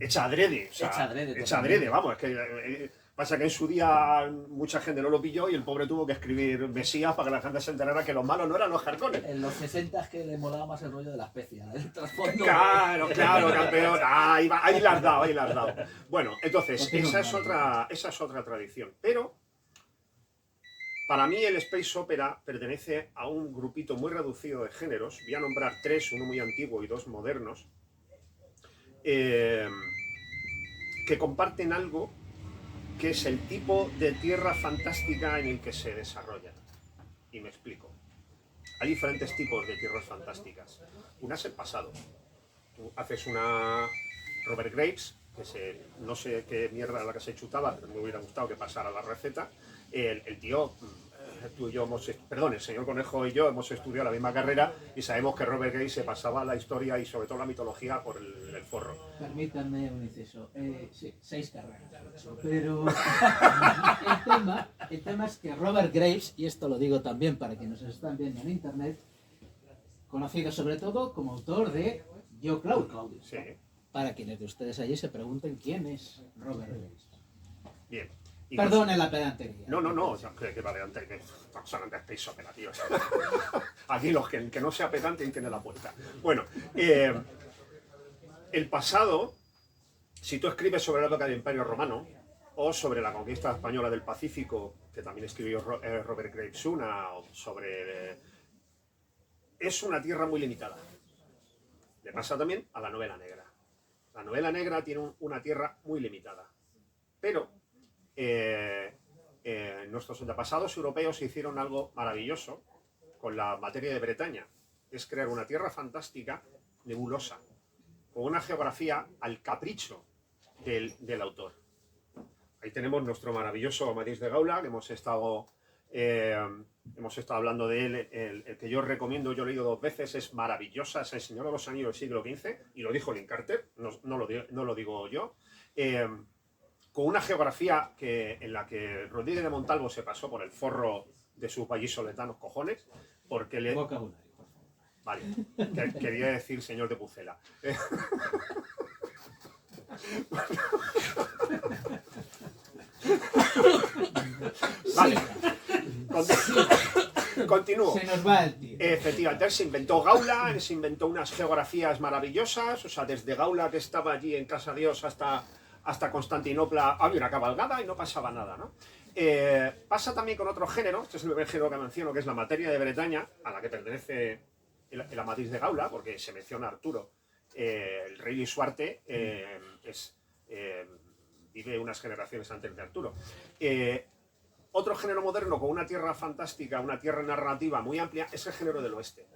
hecha adrede. O sea, hecha adrede, vamos. Es que pasa que en su día mucha gente no lo pilló y el pobre tuvo que escribir Mesías para que la gente se enterara que los malos no eran los Harkonnen. En los 60 es que le molaba más el rollo de la especie, el trasfondo. Claro, campeón. Ahí la has dado. Bueno, entonces, esa es otra tradición. Pero, para mí el Space Opera pertenece a un grupito muy reducido de géneros. Voy a nombrar tres, uno muy antiguo y dos modernos, que comparten algo que es el tipo de tierra fantástica en el que se desarrollan. Y me explico. Hay diferentes tipos de tierras fantásticas. Una es el pasado. Tú haces una Robert Graves, no sé qué mierda la que se chutaba, pero me hubiera gustado que pasara la receta. El tío, tú y yo el señor Conejo y yo hemos estudiado la misma carrera y sabemos que Robert Graves se pasaba la historia y sobre todo la mitología por el forro. Permítanme un inciso. Sí, 6 carreras. Pero el tema es que Robert Graves, y esto lo digo también para quienes nos están viendo en internet, conocido sobre todo como autor de Yo Claudio. Sí. Para quienes de ustedes allí se pregunten quién es Robert Graves. Bien. Perdone la pedantería. No, que pedante, que estamos hablando de Space Opera, tío. Aquí el que no sea pedante tiene la puerta. Bueno, el pasado, si tú escribes sobre la época del Imperio Romano o sobre la conquista española del Pacífico, que también escribió Robert Graves o sobre... es una tierra muy limitada. Le pasa también a la novela negra. La novela negra tiene una tierra muy limitada. Pero nuestros antepasados europeos hicieron algo maravilloso con la materia de Bretaña. Es crear una tierra fantástica, nebulosa, con una geografía al capricho del autor. Ahí tenemos nuestro maravilloso Amadís de Gaula, que hemos estado hablando de él. El que yo recomiendo, yo he leído 2 veces, es maravillosa, es El Señor de los Anillos del siglo XV, y lo dijo Lynn Carter, no lo digo yo. Con una geografía en la que Rodríguez de Montalvo se pasó por el forro de sus vallisoletanos cojones, porque le... Vocabulario. Vale, quería decir señor de Pucela. Vale. Continúo. Se nos va el tío. Efectivamente, se inventó Gaula, se inventó unas geografías maravillosas, o sea, desde Gaula, que estaba allí en Casa Dios, hasta Constantinopla, había una cabalgada y no pasaba nada, ¿no? Pasa también con otro género, este es el primer género que menciono, que es la materia de Bretaña, a la que pertenece el Amadís de Gaula, porque se menciona Arturo, el rey Lisuarte, vive unas generaciones antes de Arturo. Otro género moderno con una tierra fantástica, una tierra narrativa muy amplia, es el género del oeste.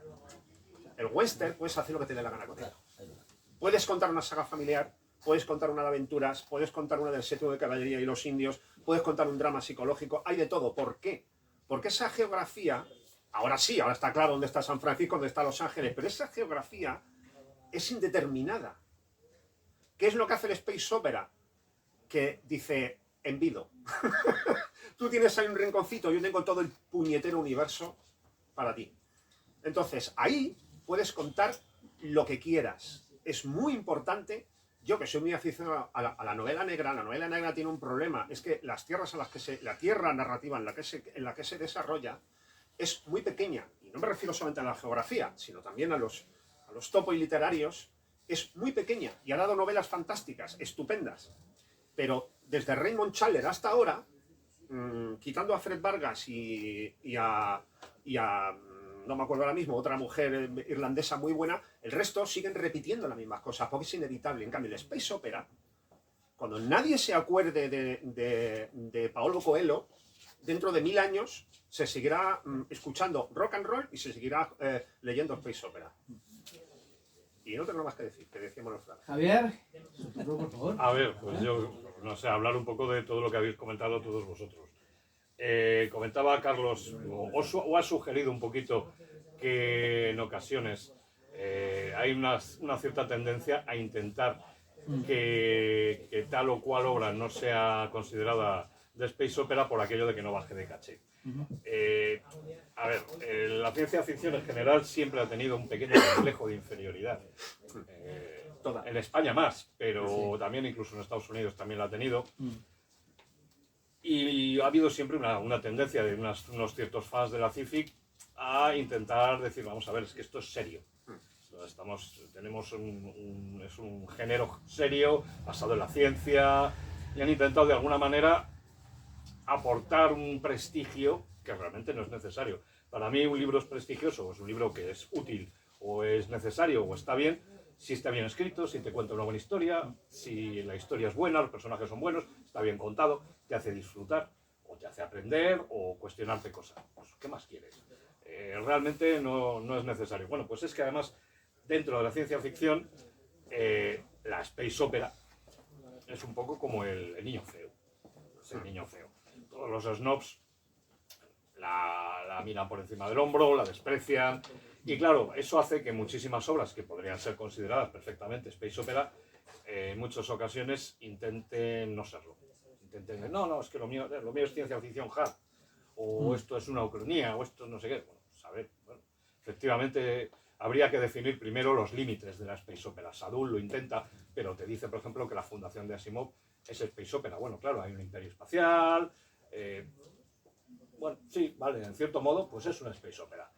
El western, puedes hacer lo que te dé la gana con él. Puedes contar una saga familiar, puedes contar una de aventuras, puedes contar una del séptimo de caballería y los indios, puedes contar un drama psicológico, hay de todo. ¿Por qué? Porque esa geografía, ahora sí, ahora está claro dónde está San Francisco, dónde está Los Ángeles, pero esa geografía es indeterminada. ¿Qué es lo que hace el Space Opera? Que dice, envido. Tú tienes ahí un rinconcito, yo tengo todo el puñetero universo para ti. Entonces, ahí puedes contar lo que quieras. Es muy importante, yo que soy muy aficionado a la novela negra tiene un problema, es que las tierras la tierra narrativa en la que se desarrolla es muy pequeña. Y no me refiero solamente a la geografía, sino también a los topos literarios. Es muy pequeña y ha dado novelas fantásticas, estupendas. Pero desde Raymond Chandler hasta ahora, quitando a Fred Vargas y a no me acuerdo ahora mismo, otra mujer irlandesa muy buena, el resto siguen repitiendo las mismas cosas, porque es inevitable. En cambio, el Space Opera, cuando nadie se acuerde de Paolo Coelho, dentro de 1000 años se seguirá escuchando rock and roll y se seguirá leyendo Space Opera. Y no tengo más que decir, que decíamos los frases. Javier, por favor. A ver, pues yo, no sé, hablar un poco de todo lo que habéis comentado todos vosotros. Comentaba Carlos, o ha sugerido un poquito que en ocasiones hay una cierta tendencia a intentar que tal o cual obra no sea considerada de Space Opera por aquello de que no baje de caché. A ver, la ciencia ficción en general siempre ha tenido un pequeño complejo de inferioridad. En España más, pero también incluso en Estados Unidos también la ha tenido. Y ha habido siempre una tendencia de unos ciertos fans de la sci-fi a intentar decir, vamos a ver, es que esto es serio. Es un género serio, basado en la ciencia, y han intentado de alguna manera aportar un prestigio que realmente no es necesario. Para mí un libro es prestigioso, o es un libro que es útil, o es necesario, o está bien, si está bien escrito, si te cuenta una buena historia, si la historia es buena, los personajes son buenos, está bien contado, te hace disfrutar, o te hace aprender, o cuestionarte cosas. Pues, ¿qué más quieres? Realmente no es necesario. Bueno, pues es que además, dentro de la ciencia ficción, la Space Opera es un poco como el niño feo. Es el niño feo. Todos los snobs la miran por encima del hombro, la desprecian. Y claro, eso hace que muchísimas obras que podrían ser consideradas perfectamente Space Opera, en muchas ocasiones intenten no serlo. Intenten, no, es que lo mío es ciencia ficción hard, o esto es una ucronía, o esto no sé qué. Bueno, pues a ver, efectivamente habría que definir primero los límites de la Space Opera. Sadul lo intenta, pero te dice, por ejemplo, que la fundación de Asimov es Space Opera. Bueno, claro, hay un imperio espacial. Bueno, sí, vale, en cierto modo, pues es una Space Opera.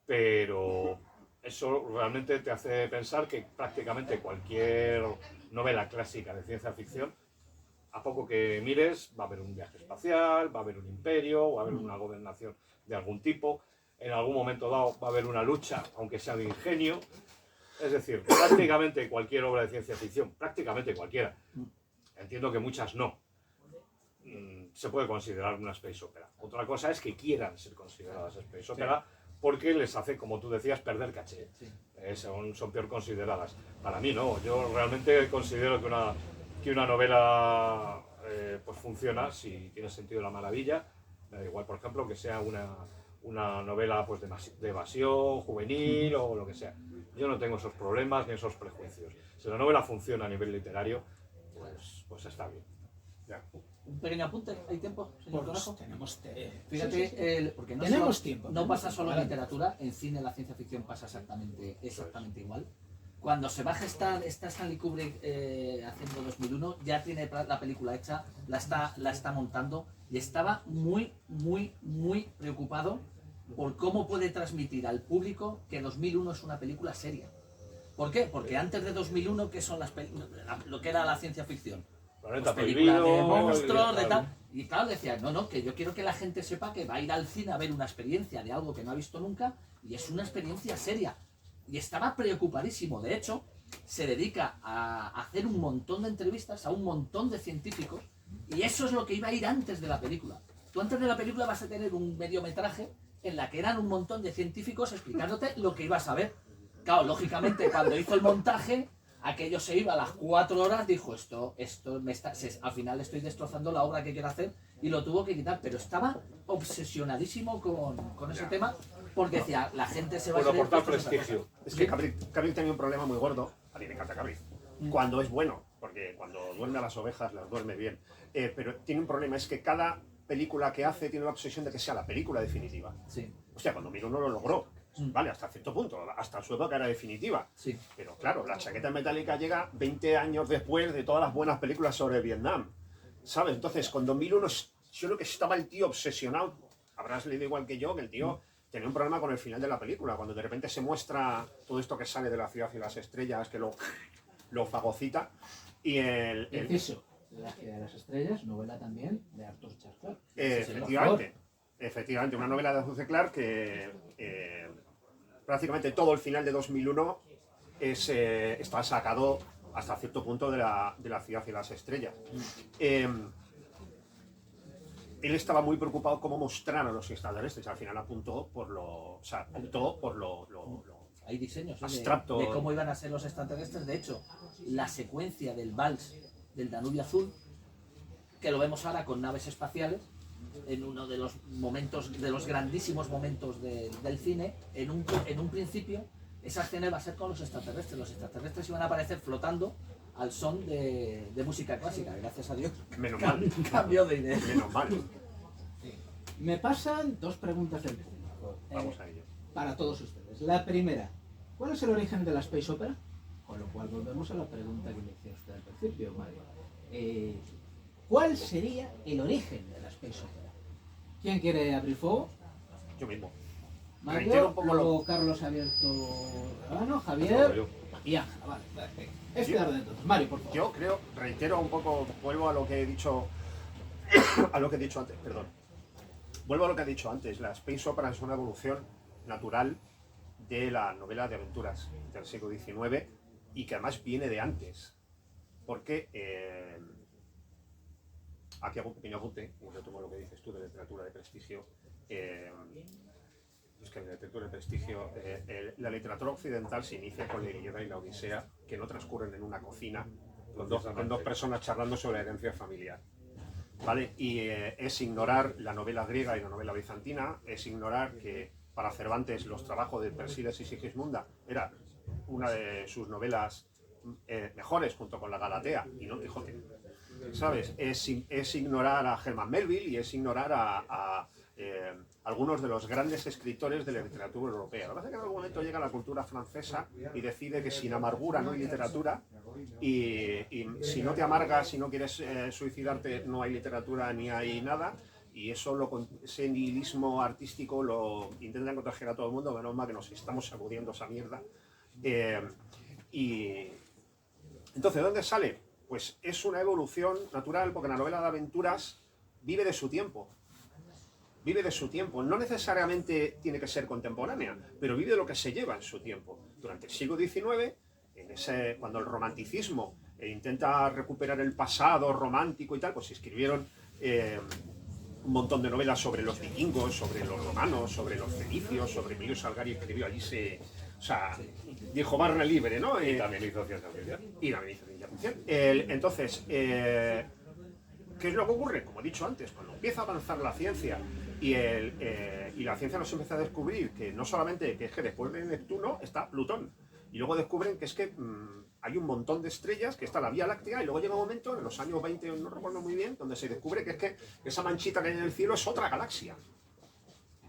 Pero eso realmente te hace pensar que prácticamente cualquier novela clásica de ciencia ficción, a poco que mires, va a haber un viaje espacial, va a haber un imperio, va a haber una gobernación de algún tipo, en algún momento dado va a haber una lucha, aunque sea de ingenio. Es decir, prácticamente cualquier obra de ciencia ficción, prácticamente cualquiera, entiendo que muchas no, se puede considerar una Space Opera. Otra cosa es que quieran ser consideradas Space Opera, porque les hace, como tú decías, perder caché. Son peor consideradas. Para mí no, yo realmente considero que una novela pues funciona si tiene sentido la maravilla. Me da igual, por ejemplo, que sea una novela pues, de evasión, juvenil o lo que sea. Yo no tengo esos problemas ni esos prejuicios. Si la novela funciona a nivel literario, pues está bien. Ya. Un pequeño apunte, ¿hay tiempo, señor Conejo? Tenemos Fíjate, porque no tenemos tiempo. No pasa solo en literatura, en cine la ciencia ficción pasa exactamente igual. Cuando se va a gestar, está Stanley Kubrick haciendo 2001, ya tiene la película hecha, la está montando y estaba muy preocupado por cómo puede transmitir al público que 2001 es una película seria. ¿Por qué? Porque antes de 2001, ¿qué son lo que era la ciencia ficción? Planeta Pues películas de Prohibido, monstruos, de tal. Y claro, decía, no, que yo quiero que la gente sepa que va a ir al cine a ver una experiencia de algo que no ha visto nunca, y es una experiencia seria. Y estaba preocupadísimo. De hecho, se dedica a hacer un montón de entrevistas a un montón de científicos, y eso es lo que iba a ir antes de la película. Tú antes de la película vas a tener un mediometraje en la que eran un montón de científicos explicándote lo que ibas a ver. Claro, lógicamente, cuando hizo el montaje, aquello se iba a las 4 horas, dijo, al final estoy destrozando la obra que quiero hacer, y lo tuvo que quitar, pero estaba obsesionadísimo con ese tema, porque decía, la gente se va Por a creer aportar que esto es otra prestigio. cosa. Es que Cabril tenía un problema muy gordo. A mí me encanta Cabril. Cuando es bueno, porque cuando duerme a las ovejas las duerme bien. Pero tiene un problema, es que cada película que hace tiene la obsesión de que sea la película definitiva. Sí, Hostia, cuando Miro no lo logró. Vale, hasta cierto punto, hasta su época era definitiva. sí. Pero claro, la chaqueta metálica llega 20 años después de todas las buenas películas sobre Vietnam. ¿Sabes? Entonces, con 2001 yo creo que estaba el tío obsesionado. Habrás leído igual que yo, que el tío tenía un problema con el final de la película. Cuando de repente se muestra todo esto que sale de la ciudad y las estrellas, que lo fagocita. Y Inciso, La ciudad de las estrellas, novela también de Arthur C. Clarke. Efectivamente, una novela de Arthur C. Clarke que prácticamente todo el final de 2001 está sacado hasta cierto punto de la ciudad y las estrellas. Él estaba muy preocupado cómo mostrar a los extraterrestres. Al final apuntó por lo Hay diseños abstracto. de cómo iban a ser los extraterrestres. De hecho, la secuencia del vals del Danubio Azul, que lo vemos ahora con naves espaciales, en uno de los momentos, de los grandísimos momentos del cine, en un principio, esa escena iba a ser con los extraterrestres. Los extraterrestres iban a aparecer flotando al son de música clásica. Gracias a Dios. Menos mal. Cambio de idea. Menos mal. Me pasan dos preguntas del público. Vamos a ello. Para todos ustedes. La primera, ¿cuál es el origen de la Space Opera? Con lo cual volvemos a la pregunta que me hiciste usted al principio, Mario. ¿Cuál sería el origen de la Space Opera? ¿Quién quiere abrir fuego? Yo mismo. Mario, Reitero un poco luego Carlos ha abierto la mano, Javier Yo. y Ángela. Vale, este orden entonces. Mario, por favor. Yo creo, reitero un poco, vuelvo a lo que he dicho, antes, perdón. Vuelvo a lo que he dicho antes. La Space Opera es una evolución natural de la novela de aventuras del siglo XIX y que además viene de antes. Porque aquí hago un pequeño apunte, y retomo lo que dices tú de literatura de prestigio. Es que en la literatura de prestigio, la literatura occidental se inicia con la Ilíada y la Odisea, que no transcurren en una cocina con dos personas charlando sobre la herencia familiar. ¿Vale? Y es ignorar la novela griega y la novela bizantina, es ignorar que para Cervantes los trabajos de Persíles y Sigismunda era una de sus novelas mejores, junto con la Galatea y Don Quijote. ¿Sabes? Es ignorar a Herman Melville y es ignorar a algunos de los grandes escritores de la literatura europea. Lo que pasa es que en algún momento llega la cultura francesa y decide que sin amargura no hay literatura, y si no te amargas, si no quieres suicidarte, no hay literatura ni hay nada, y ese nihilismo artístico lo intentan contagiar a todo el mundo. Menos mal que nos estamos sacudiendo esa mierda. Y entonces, ¿dónde sale? Pues es una evolución natural, porque la novela de aventuras vive de su tiempo. Vive de su tiempo. No necesariamente tiene que ser contemporánea, pero vive de lo que se lleva en su tiempo. Durante el siglo XIX, cuando el romanticismo intenta recuperar el pasado romántico y tal, pues se escribieron un montón de novelas sobre los vikingos, sobre los romanos, sobre los fenicios, sobre Emilio Salgari, escribió allí dijo barra libre, ¿no? Y también hizo ciencia ficción. Y también hizo ciencia ficción. Entonces, ¿qué es lo que ocurre? Como he dicho antes, cuando empieza a avanzar la ciencia y la ciencia nos empieza a descubrir que no solamente que es que después de Neptuno está Plutón, y luego descubren que es que hay un montón de estrellas, que está la Vía Láctea, y luego llega un momento, en los años 20, no recuerdo muy bien, donde se descubre que es que esa manchita que hay en el cielo es otra galaxia.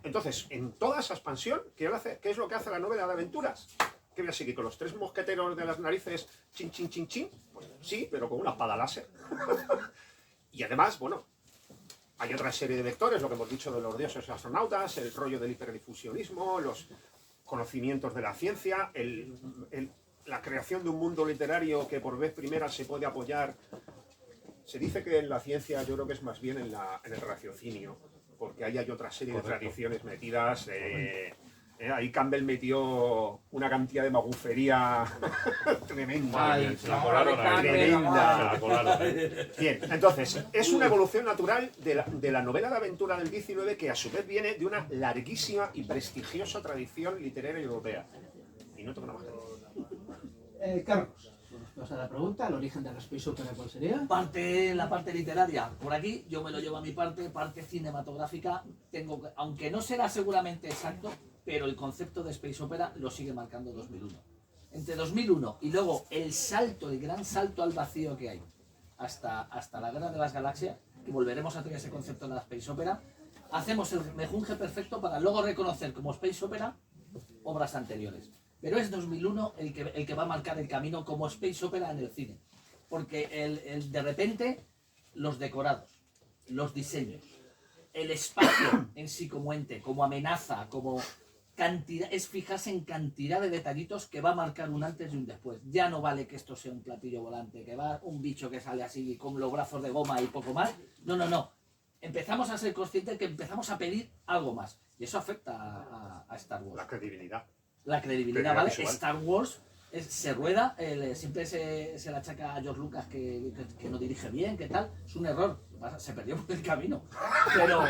Entonces, en toda esa expansión, ¿qué es lo que hace la novela de aventuras? ¿Qué voy a seguir con los tres mosqueteros de las narices, chin, chin, chin, chin? Pues sí, pero con una espada láser. Y además, bueno, Hay otra serie de vectores, lo que hemos dicho de los dioses y astronautas, el rollo del hiperdifusionismo, los conocimientos de la ciencia, la creación de un mundo literario que por vez primera se puede apoyar. Se dice que en la ciencia yo creo que es más bien en el raciocinio, porque ahí hay otra serie de tradiciones metidas. Ahí Campbell metió una cantidad de magufería tremenda. Ay, se la colaron ahí. Tremenda. Se la colaron. Bien, entonces, es una evolución natural de la novela de aventura del 19 que a su vez viene de una larguísima y prestigiosa tradición literaria europea. Y no tengo nada más que decir. Carlos, vamos a la pregunta, ¿el origen de la space opera cuál sería? La parte literaria, por aquí yo me lo llevo a mi parte cinematográfica, aunque no será seguramente exacto, pero el concepto de space opera lo sigue marcando 2001. Entre 2001 y luego el gran salto al vacío que hay hasta la Guerra de las Galaxias, que volveremos a tener ese concepto de la space opera, hacemos el mejunje perfecto para luego reconocer como space opera obras anteriores. Pero es 2001 el que va a marcar el camino como space opera en el cine. Porque de repente los decorados, los diseños, el espacio en sí como ente, como amenaza, como cantidad, es fijarse en cantidad de detallitos que va a marcar un antes y un después. Ya no vale que esto sea un platillo volante, que va un bicho que sale así con los brazos de goma y poco más. No. Empezamos a ser conscientes que empezamos a pedir algo más. Y eso afecta a Star Wars. La credibilidad. La credibilidad, ¿vale? Visual. Star Wars se rueda, siempre se le achaca a George Lucas que no dirige bien, que tal. Es un error, se perdió por el camino. Pero,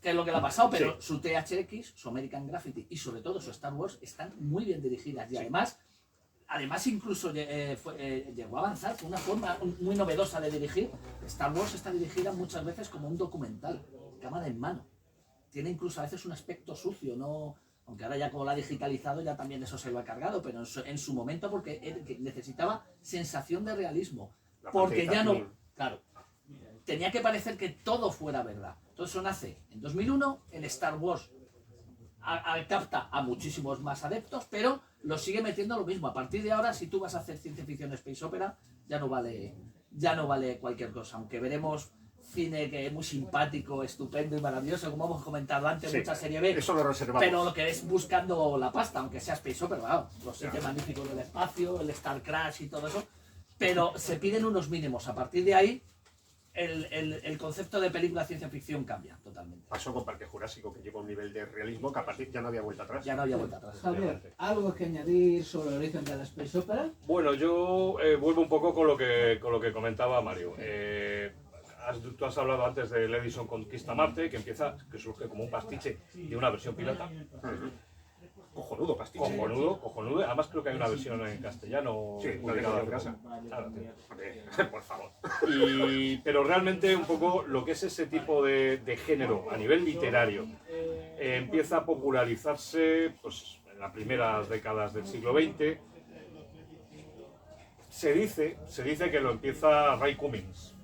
que es lo que le ha pasado, pero sí. Su THX, su American Graffiti y sobre todo su Star Wars están muy bien dirigidas. Y además incluso llegó a avanzar con una forma muy novedosa de dirigir. Star Wars está dirigida muchas veces como un documental, cámara en mano. Tiene incluso a veces un aspecto sucio, no... Aunque ahora ya como lo ha digitalizado ya también eso se lo ha cargado, pero en su momento porque necesitaba sensación de realismo. Porque ya no... Claro, tenía que parecer que todo fuera verdad. Entonces eso nace en 2001, en Star Wars capta a muchísimos más adeptos, pero lo sigue metiendo lo mismo. A partir de ahora, si tú vas a hacer ciencia ficción space opera, ya no vale cualquier cosa. Aunque veremos cine que es muy simpático, estupendo y maravilloso, como hemos comentado antes, mucha serie B. Eso lo reservamos. Pero lo que es buscando la pasta, aunque sea space opera, claro, los sitios magníficos del espacio, el Star Crash y todo eso, pero se piden unos mínimos. A partir de ahí, el concepto de película ciencia ficción cambia totalmente. Pasó con Parque Jurásico, que lleva un nivel de realismo que a partir ya no había vuelta atrás. Ya no había vuelta atrás. Javier, ¿algo que añadir sobre el origen de la space opera? Bueno, yo vuelvo un poco con lo que comentaba Mario. Tú has hablado antes del Edison Conquista Marte, que surge como un pastiche de una versión pirata. Cojonudo pastiche. Cojonudo. Además creo que hay una versión en castellano. Sí, publicada en casa. Claro, por favor. Pero realmente un poco lo que es ese tipo de género a nivel literario empieza a popularizarse pues, en las primeras décadas del siglo XX. Se dice que lo empieza Ray Cummings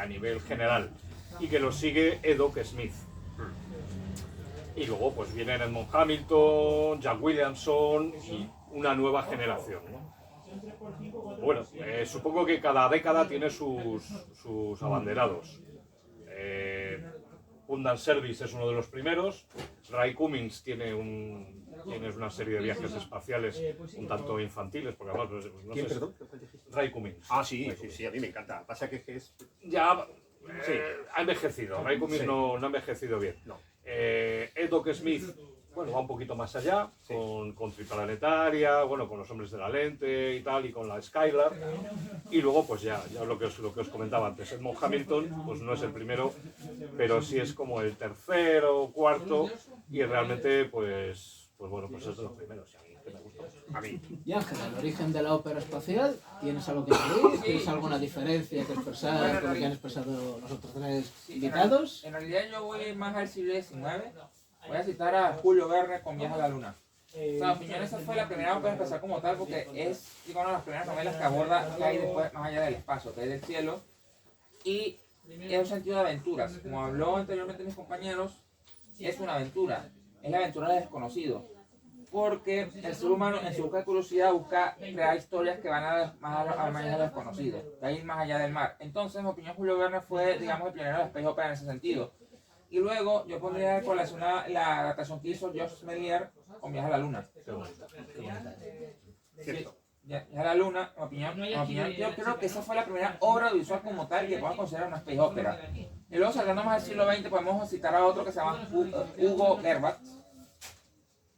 a nivel general y que lo sigue Doc Smith. Y luego pues vienen Edmond Hamilton, Jack Williamson y una nueva generación, ¿no? Bueno, supongo que cada década tiene sus abanderados. Gundam Service es uno de los primeros. Ray Cummings tiene una serie de viajes espaciales un tanto infantiles, porque además no ¿Quién, sé. perdón? Ray Cummings. Ah, sí, a mí me encanta. Pasa que es... Ya ha envejecido. Ray Cummings no ha envejecido bien. No. Doc Smith, bueno, va un poquito más allá, con Triplanetaria, bueno, con los hombres de la lente y tal, y con la Skylar. Y luego, pues ya lo que os comentaba antes, Edmond Hamilton, pues no es el primero, pero sí es como el tercero o cuarto, y realmente, pues bueno, pues es de los primeros. Que me gusta. A mí. Y Ángela, el origen de la ópera espacial, ¿tienes algo que añadir? ¿Tienes alguna diferencia que expresar con lo que han expresado los otros tres invitados? En realidad yo voy más al siglo XIX. Voy a citar a Julio Verne con Viaje a la Luna. O sea, en mi opinión esa fue la primera ópera espacial como tal porque es una de las primeras novelas que aborda qué hay después, más allá del espacio, qué hay del cielo. Y es un sentido de aventuras. Como habló anteriormente mis compañeros, es una aventura. Es la aventura del desconocido. porque el ser humano en su busca de curiosidad busca crear historias que van al más allá de lo desconocido, que hay más allá del mar. Entonces, en mi opinión, Julio Verne fue, digamos, el pionero de la space opera en ese sentido. Y luego yo pondría en colación la adaptación que hizo Georges Méliès con Viaje a la Luna. Qué bonita, qué bonita. Cierto. Viaje a la Luna, en mi opinión, yo creo que esa fue la primera obra visual como tal que podemos considerar una space opera. Y luego, saltando más al siglo XX, podemos citar a otro que se llama Hugo Gerhardt,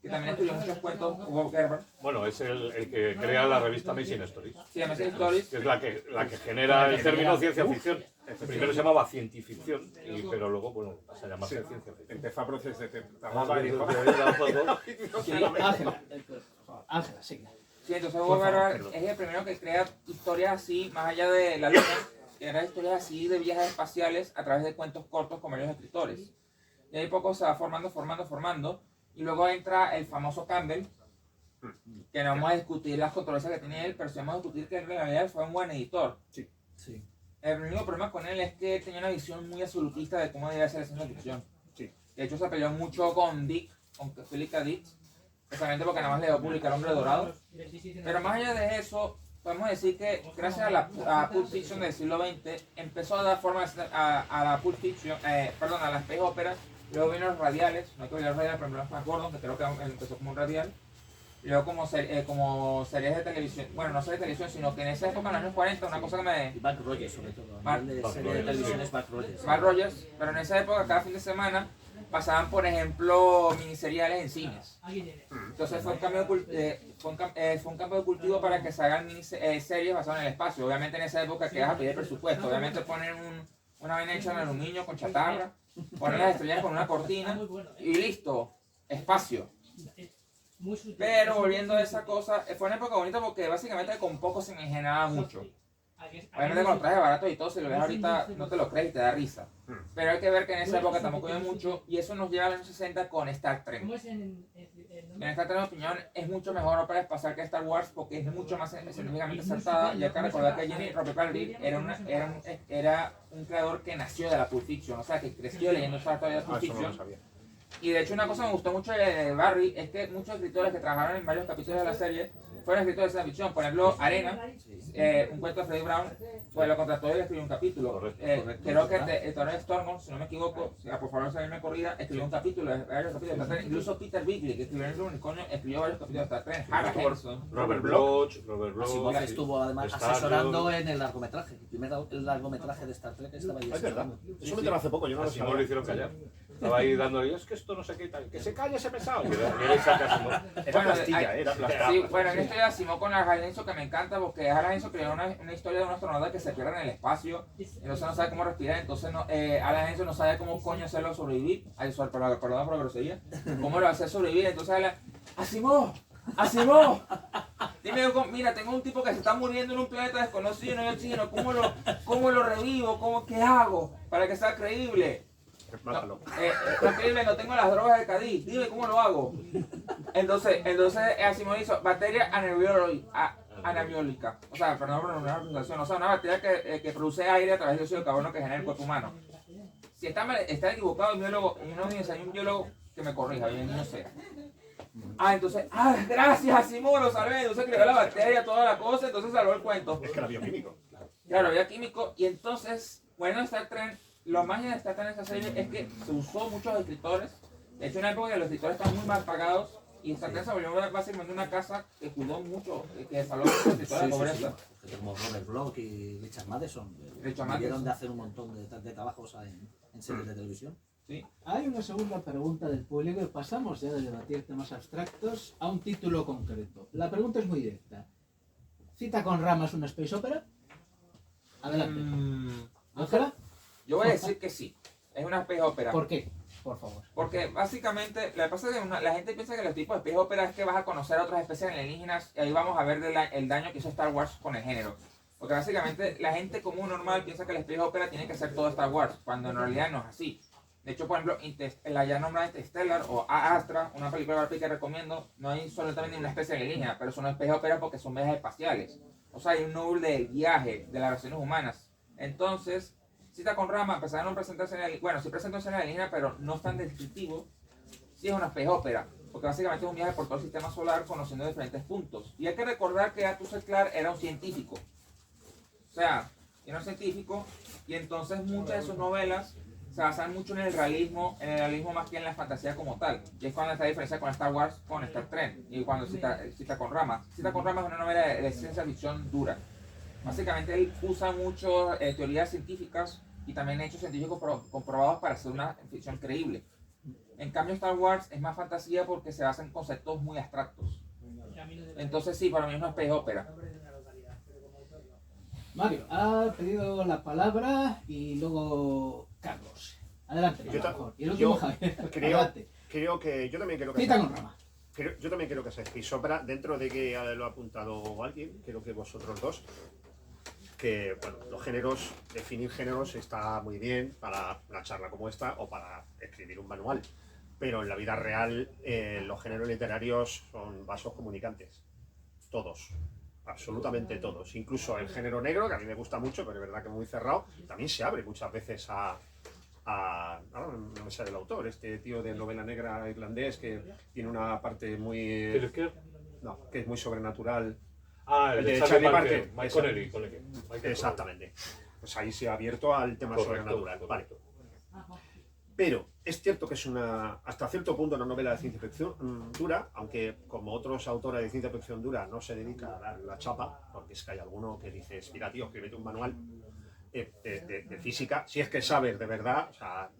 que también escribió muchos cuentos. Hugo Gerhardt. Bueno, es el que crea la revista Amazing Stories, Sí, Amazing Stories. que es la que genera el término ciencia ficción. Primero se llamaba cientificción, pero luego, bueno, pasa a llamarse ciencia ficción. Empezó a procesar de Sí, Ángela. Ángela, sí. Sí, entonces Hugo Gerhardt es el primero que crea historias así, más allá de la luna, que eran historias así de viajes espaciales a través de cuentos cortos con varios escritores. Y ahí poco se va formando, y luego entra el famoso Campbell, que no vamos a discutir las controversias que tiene él, pero sí vamos a discutir que en realidad fue un buen editor. Sí. El único problema con él es que tenía una visión muy absolutista de cómo debía ser la ciencia ficción. Sí. De hecho, se peleó mucho con Philip K. Dick, precisamente porque nada más le dio a publicar Hombre Dorado. Pero más allá de eso, podemos decir que gracias a Pulp Fiction del siglo XX, empezó a dar forma a la Pulp Fiction, a las space operas. Luego vino los radiales, no hay que olvidar los radiales, pero más Gordon, que creo que empezó como un radial. Y luego como series de televisión, bueno, no series de televisión, sino que en esa época, en los años 40, una cosa que me... Y Buck Rogers, sobre todo. A Mark- nivel de Buck serie de Rogers, televisión es Buck Rogers. Mark Rogers, pero en esa época, cada fin de semana, pasaban, por ejemplo, miniseriales en cines. Entonces fue un cambio de cultivo para que se hagan series basadas en el espacio. Obviamente en esa época que vas a pedir presupuesto. Obviamente ponen una vaina hecha en aluminio con chatarra, ponen las estrellas con una cortina y listo, espacio. Pero volviendo a esa cosa, fue una época bonita porque básicamente con poco se me generaba mucho. Obviamente con los trajes baratos y todo, si lo ves ahorita no te lo crees y te da risa. Pero hay que ver que en esa época tampoco había mucho, y eso nos lleva a los años 60 con Star Trek. En Star Trek, en mi opinión, es mucho mejor ópera espacial que Star Wars porque es mucho más científicamente acertada. Y hay que recordar que Jenny Roddenberry era un creador que nació de la Pulp Fiction, o sea, que creció leyendo Star Trek de la Pulp Eso no lo Fiction. sabía. Y de hecho una cosa que me gustó mucho de Barry es que muchos escritores que trabajaron en varios capítulos de la serie fueron escritores de ciencia ficción. Por ejemplo, Arena, un cuento de Freddie Brown, pues lo contrató y le escribió un capítulo. Correcto. Creo que el Torre Stormont, si no me equivoco, por favor salirme corrida, escribió un capítulo, varios capítulos de Star Trek. Incluso Peter Bigley, que escribió en el Unicornio, escribió varios capítulos de Star Trek. Hannah Henson. Robert Bloch, Asimov sí. estuvo además Star asesorando Wars. en el largometraje. El primer largometraje de Star Trek estaba ahí Es verdad. asesorando. Eso me enteré hace poco, yo no lo Asimov lo sabía. hicieron callar. Estaba ahí dándole, es que esto no sé qué tal, que se calle ese pesado. Y era Isaac Asimov. Era plastilla, era plastilla. Sí, bueno, en esto de Asimov con Hal Henson que me encanta porque Hal Henson creó una historia de un astronauta que se pierde en el espacio, entonces no sabe cómo respirar, entonces Hal Henson no sabe cómo coño hacerlo sobrevivir, perdón por la grosería, cómo lo hace sobrevivir, entonces Asimov, dime, mira, tengo un tipo que se está muriendo en un planeta desconocido, no hay oxígeno, ¿cómo lo revivo? ¿Qué hago para que sea creíble? Mátalo. No, creíble, no tengo las drogas de Cádiz, dime cómo lo hago. Entonces Asimov hizo batería anabiólica, o sea, perdón por la pronunciación, o sea, una bacteria que produce aire a través del dióxido de carbono que genera el cuerpo humano. Si está equivocado, hay un biólogo que me corrija, bien, no sé. Entonces, gracias Asimov, lo salvé, entonces creó la bacteria, toda la cosa, entonces salvó el cuento. Es que era bioquímico. Claro, había químico, y entonces, bueno, Star Trek, lo más de Star Trek en esta serie es que se usó muchos escritores. De hecho, en una época que los escritores estaban muy mal pagados, y Star Trek se volvió básicamente una casa que cuidó mucho, que salvó a los escritores de la pobreza. Porque como Robert Bloch y Richard Matheson Richard vivieron Matheson. de hacer un montón de trabajos en series de televisión. Hay una segunda pregunta del público y pasamos ya de debatir temas abstractos a un título concreto. La pregunta es muy directa. ¿Cita con ramas una space opera? Adelante. ¿Ángela? Yo voy a decir que sí, es una space opera. ¿Por qué? Por favor. Porque básicamente, lo que pasa es que la gente piensa que los tipos de space opera es que vas a conocer a otras especies alienígenas y ahí vamos a ver el daño que hizo Star Wars con el género. Porque básicamente la gente común normal piensa que la space opera tiene que ser todo Star Wars, cuando en realidad no es así. De hecho, por ejemplo, la ya nombrada Interstellar o Astra, una película que recomiendo, no hay absolutamente ninguna especie alienígena, pero son space opera porque son viajes espaciales. O sea, hay un núcleo del viaje de las relaciones humanas. Entonces, Cita con Rama, a pesar de no presentarse en el... Bueno, sí presenta en alienígena, pero no es tan descriptivo. Sí es una space opera. porque básicamente es un viaje por todo el sistema solar conociendo diferentes puntos. Y hay que recordar que Arthur C. Clarke era un científico. O sea, era un científico y entonces muchas de sus novelas se basan mucho en el realismo más que en la fantasía como tal. Y es cuando está la diferencia con Star Wars, con Star Trek y cuando cita con Rama. Cita con Rama es una novela de ciencia ficción dura. Básicamente él usa mucho teorías científicas y también hechos científicos comprobados para hacer una ficción creíble. En cambio Star Wars es más fantasía porque se basa en conceptos muy abstractos. Entonces sí, para mí es una space ópera. Mario, ha pedido la palabra y luego Carlos. Adelante, por favor. Y el último Javier. Adelante. Creo que yo también creo que Cita con Rama. yo también creo que es space opera, dentro de que lo ha apuntado alguien, creo que vosotros dos, que bueno, los géneros, definir géneros está muy bien para una charla como esta o para escribir un manual, pero en la vida real los géneros literarios son vasos comunicantes, todos. Absolutamente todos, incluso el género negro, que a mí me gusta mucho, pero es verdad que es muy cerrado, también se abre muchas veces ahora no me sale el autor, este tío de novela negra irlandés que tiene una parte muy... No, que es muy sobrenatural. Ah, el de Charlie Parker, Mike Connelly. Exactamente. Pues ahí se ha abierto al tema sobrenatural. Correcto. Vale. Pero es cierto que es hasta cierto punto una novela de ciencia ficción dura, aunque como otros autores de ciencia ficción dura no se dedica a dar la chapa, porque es que hay alguno que dices, mira tío, escríbete un manual de física, si es que sabes de verdad. O sea,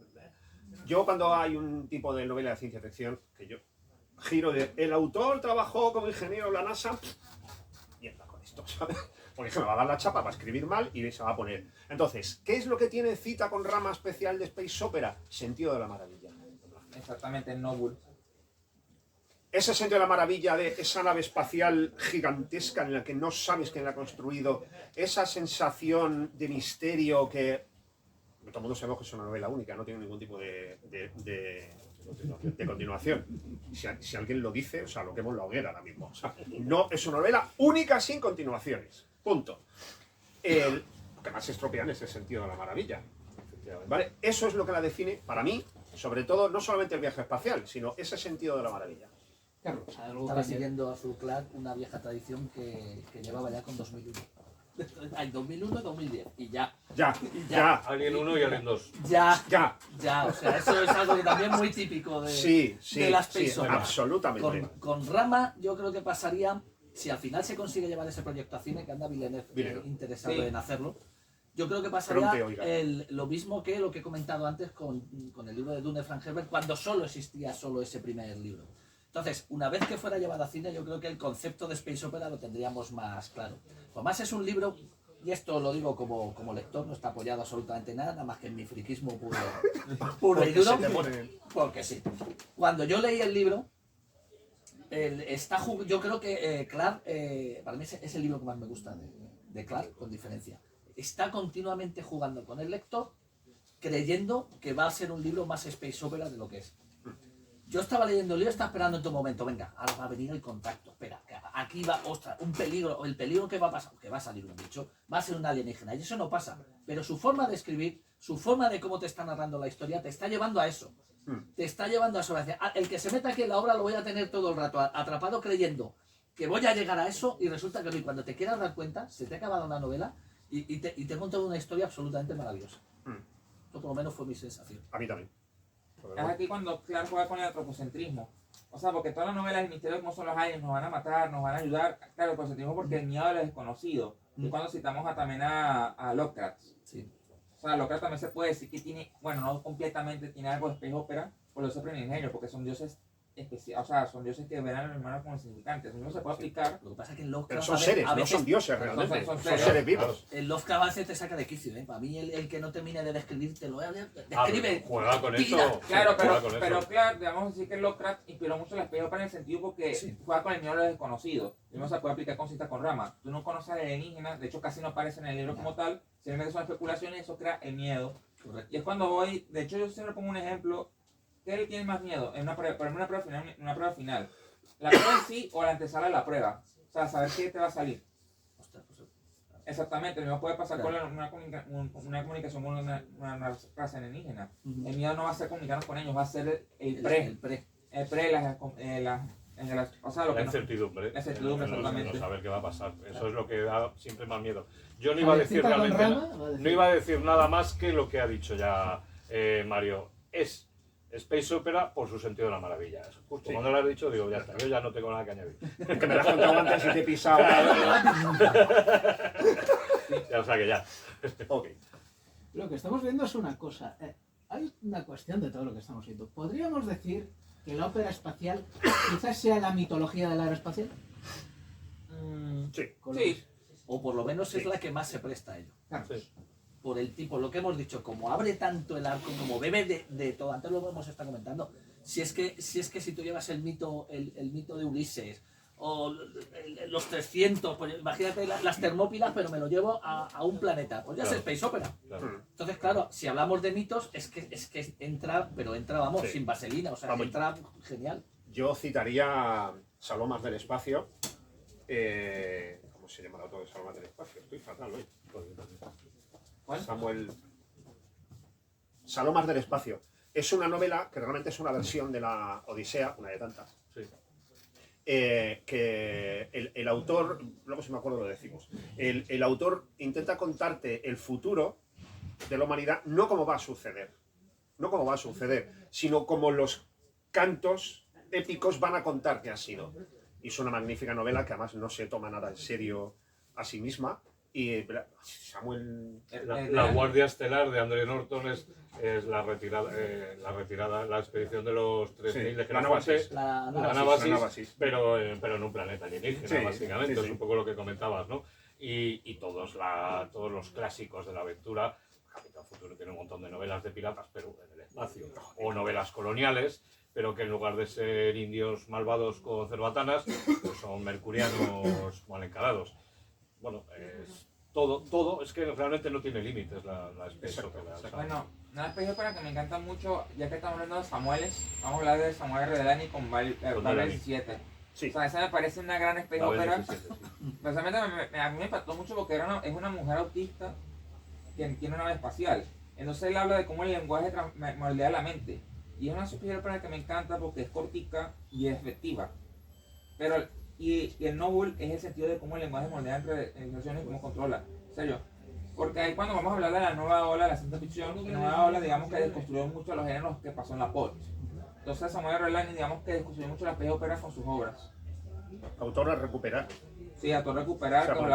yo cuando hay un tipo de novela de ciencia ficción que yo giro de, el autor trabajó como ingeniero en la NASA, mierda con esto, ¿sabes? Porque se me va a dar la chapa para escribir mal y se va a poner. Entonces, ¿qué es lo que tiene Cita con Rama especial de Space Opera? Sentido de la maravilla. Exactamente, Noble. Ese sentido de la maravilla de esa nave espacial gigantesca en la que no sabes quién la ha construido, esa sensación de misterio que todo el mundo sabemos que es una novela única, no tiene ningún tipo de continuación. Si alguien lo dice, o sea, lo quemo en la hoguera ahora mismo. O sea, no es una novela única sin continuaciones. Punto. Lo que más se estropea en ese sentido de la maravilla. ¿Vale? Eso es lo que la define, para mí, sobre todo, no solamente el viaje espacial, sino ese sentido de la maravilla. Carlos, ¿algo Estaba que añadir? siguiendo a Arthur Clarke una vieja tradición que llevaba ya con 2001. Hay 2001 y 2010. Y ya. Ya. Alien 1 y Alien 2. Ya. O sea, eso es algo que también muy típico de, Sí, de las space sí, opera. absolutamente. Con Rama, yo creo que pasaría, si al final se consigue llevar ese proyecto a cine, que anda Villeneuve interesado Sí. en hacerlo, yo creo que pasaría Pronto, oiga. lo mismo que lo que he comentado antes con el libro de Dune de Frank Herbert, cuando solo existía ese primer libro. Entonces, una vez que fuera llevado a cine, yo creo que el concepto de space opera lo tendríamos más claro. Además es un libro, y esto lo digo como lector, no está apoyado absolutamente en nada más que en mi friquismo puro y duro, porque sí. Cuando yo leí el libro, yo creo que Clarke, para mí es el libro que más me gusta de Clarke, con diferencia. Está continuamente jugando con el lector, creyendo que va a ser un libro más space opera de lo que es. Yo estaba leyendo el libro, estaba esperando en todo momento, venga, ahora va a venir el contacto, espera, que aquí va, ostras, un peligro, el peligro que va a pasar, que va a salir un bicho, va a ser un alienígena, y eso no pasa. Pero su forma de escribir, su forma de cómo te está narrando la historia, te está llevando a eso. Te está llevando a eso. El que se meta aquí en la obra lo voy a tener todo el rato atrapado creyendo que voy a llegar a eso, y resulta que no, y cuando te quieras dar cuenta, se te ha acabado una novela y te he contado una historia absolutamente maravillosa. Esto por lo menos fue mi sensación. A mí también. Es aquí cuando Clarke juega con el antropocentrismo. O sea, porque todas las novelas, el misterio de cómo son los aliens, nos van a matar, nos van a ayudar. Claro, el antropocentrismo porque el miedo a lo desconocido. Y cuando citamos también a Lovecraft. Sí. O sea, Lovecraft también se puede decir que tiene, bueno, no completamente, tiene algo de space opera, por los primigenios, porque son dioses especiales, o sea, son dioses que ven a los humanos como insignificantes. Eso se puede explicar. Lo que pasa es que en Lovecraft Pero son seres, no son dioses realmente. son Son seres vivos. El Lovecraft a veces te saca de quicio, ¿eh? Para mí el que no termine de describir te lo describe. Juega con tira. eso. Claro, juega con pero eso. claro, digamos decir que Lovecraft inspiró mucho la space opera en el sentido porque juega con el miedo a lo desconocido. Y no se puede aplicar con Cita con Rama. Tú no conoces al alienígena, de hecho casi no aparece en el libro como tal, simplemente son especulaciones y eso crea el miedo. Correcto. Y es cuando voy, de hecho yo siempre pongo un ejemplo, ¿qué le tiene más miedo? En una prueba final. ¿La prueba en sí o la antesala de la prueba? O sea, saber qué te va a salir. Ostras, pues, Exactamente, lo mismo puede pasar Claro. con una comunicación con una raza alienígena. El miedo no va a ser comunicarnos con ellos, va a ser el pre. el pre. o sea, lo La que no- incertidumbre. La incertidumbre, En no exactamente. saber qué va a pasar. Eso es lo que da siempre más miedo. Yo no iba a decir Javier, cita realmente. con Rama, va a decir. No iba a decir nada más que lo que ha dicho ya Mario. Es Space Opera por su sentido de la maravilla. Justo Sí. cuando lo has dicho, digo, ya está. Yo ya no tengo nada que añadir. Que me lo has contado antes y te he pisado. Ya, o sea que ya. Ok. Lo que estamos viendo es una cosa. Hay una cuestión de todo lo que estamos viendo. ¿Podríamos decir que la ópera espacial quizás sea la mitología del aeroespacial? Sí. Con Sí. O por lo menos es la que más se presta a ello. Claro. Sí. Por el tipo, lo que hemos dicho, como abre tanto el arco, como bebe de todo, antes lo hemos estado comentando, si es que si tú llevas el mito de Ulises, o los 300, pues imagínate las Termópilas, pero me lo llevo a un planeta, pues ya Claro. es Space Opera. Claro. Entonces, claro, si hablamos de mitos, es que entra, pero entra, vamos, Sí. sin vaselina, o sea, Vamos. entra genial. Yo citaría Salomas del Espacio. ¿Cómo se llama el autor de Salomas del Espacio? Estoy fatal hoy. ¿Cuál? Samuel. Salomas del Espacio. Es una novela que realmente es una versión de la Odisea, una de tantas. Sí. Que el autor, luego si me acuerdo lo decimos, el autor intenta contarte el futuro de la humanidad, no como va a suceder, no como va a suceder, sino como los cantos épicos van a contar que ha sido. Y es una magnífica novela que además no se toma nada en serio a sí misma. Y Samuel... La Guardia Estelar de André Norton es la retirada, la expedición de los 3000 de Sí, la Navasis. Jerofaste, La la Navasis. Navasis, pero en un planeta alienígena, Sí, básicamente, sí, sí. es un poco lo que comentabas, ¿no? Y todos los clásicos de la aventura, Capitán Futuro tiene un montón de novelas de piratas, pero en el espacio, o novelas coloniales, pero que en lugar de ser indios malvados con cerbatanas, pues son mercurianos mal encarados. Bueno, es todo, es que realmente no tiene límites la Space Opera, o sea, Bueno, una Space Opera que me encanta mucho, ya que estamos hablando de Samueles, vamos a hablar de Samuel R. Delany con Babel Delany. 17. Sí. O sea, esa me parece una gran Space Babel Opera. 17, sí. Personalmente a mí me impactó mucho porque es una mujer autista que tiene una nave espacial. Entonces él habla de cómo el lenguaje moldea la mente. Y es una Space Opera que me encanta porque es cortica y es efectiva. Pero y el novel es el sentido de cómo el lenguaje moldea entre situaciones y cómo controla. En serio. Porque ahí cuando vamos a hablar de la nueva ola de la ciencia ficción, la nueva ola digamos que desconstruyó mucho los géneros que pasó en la pop. Entonces Samuel R. Delany digamos que desconstruyó mucho las Space Operas con sus obras. Autor a recuperar. Sí, a todo O recuperar. sea, todo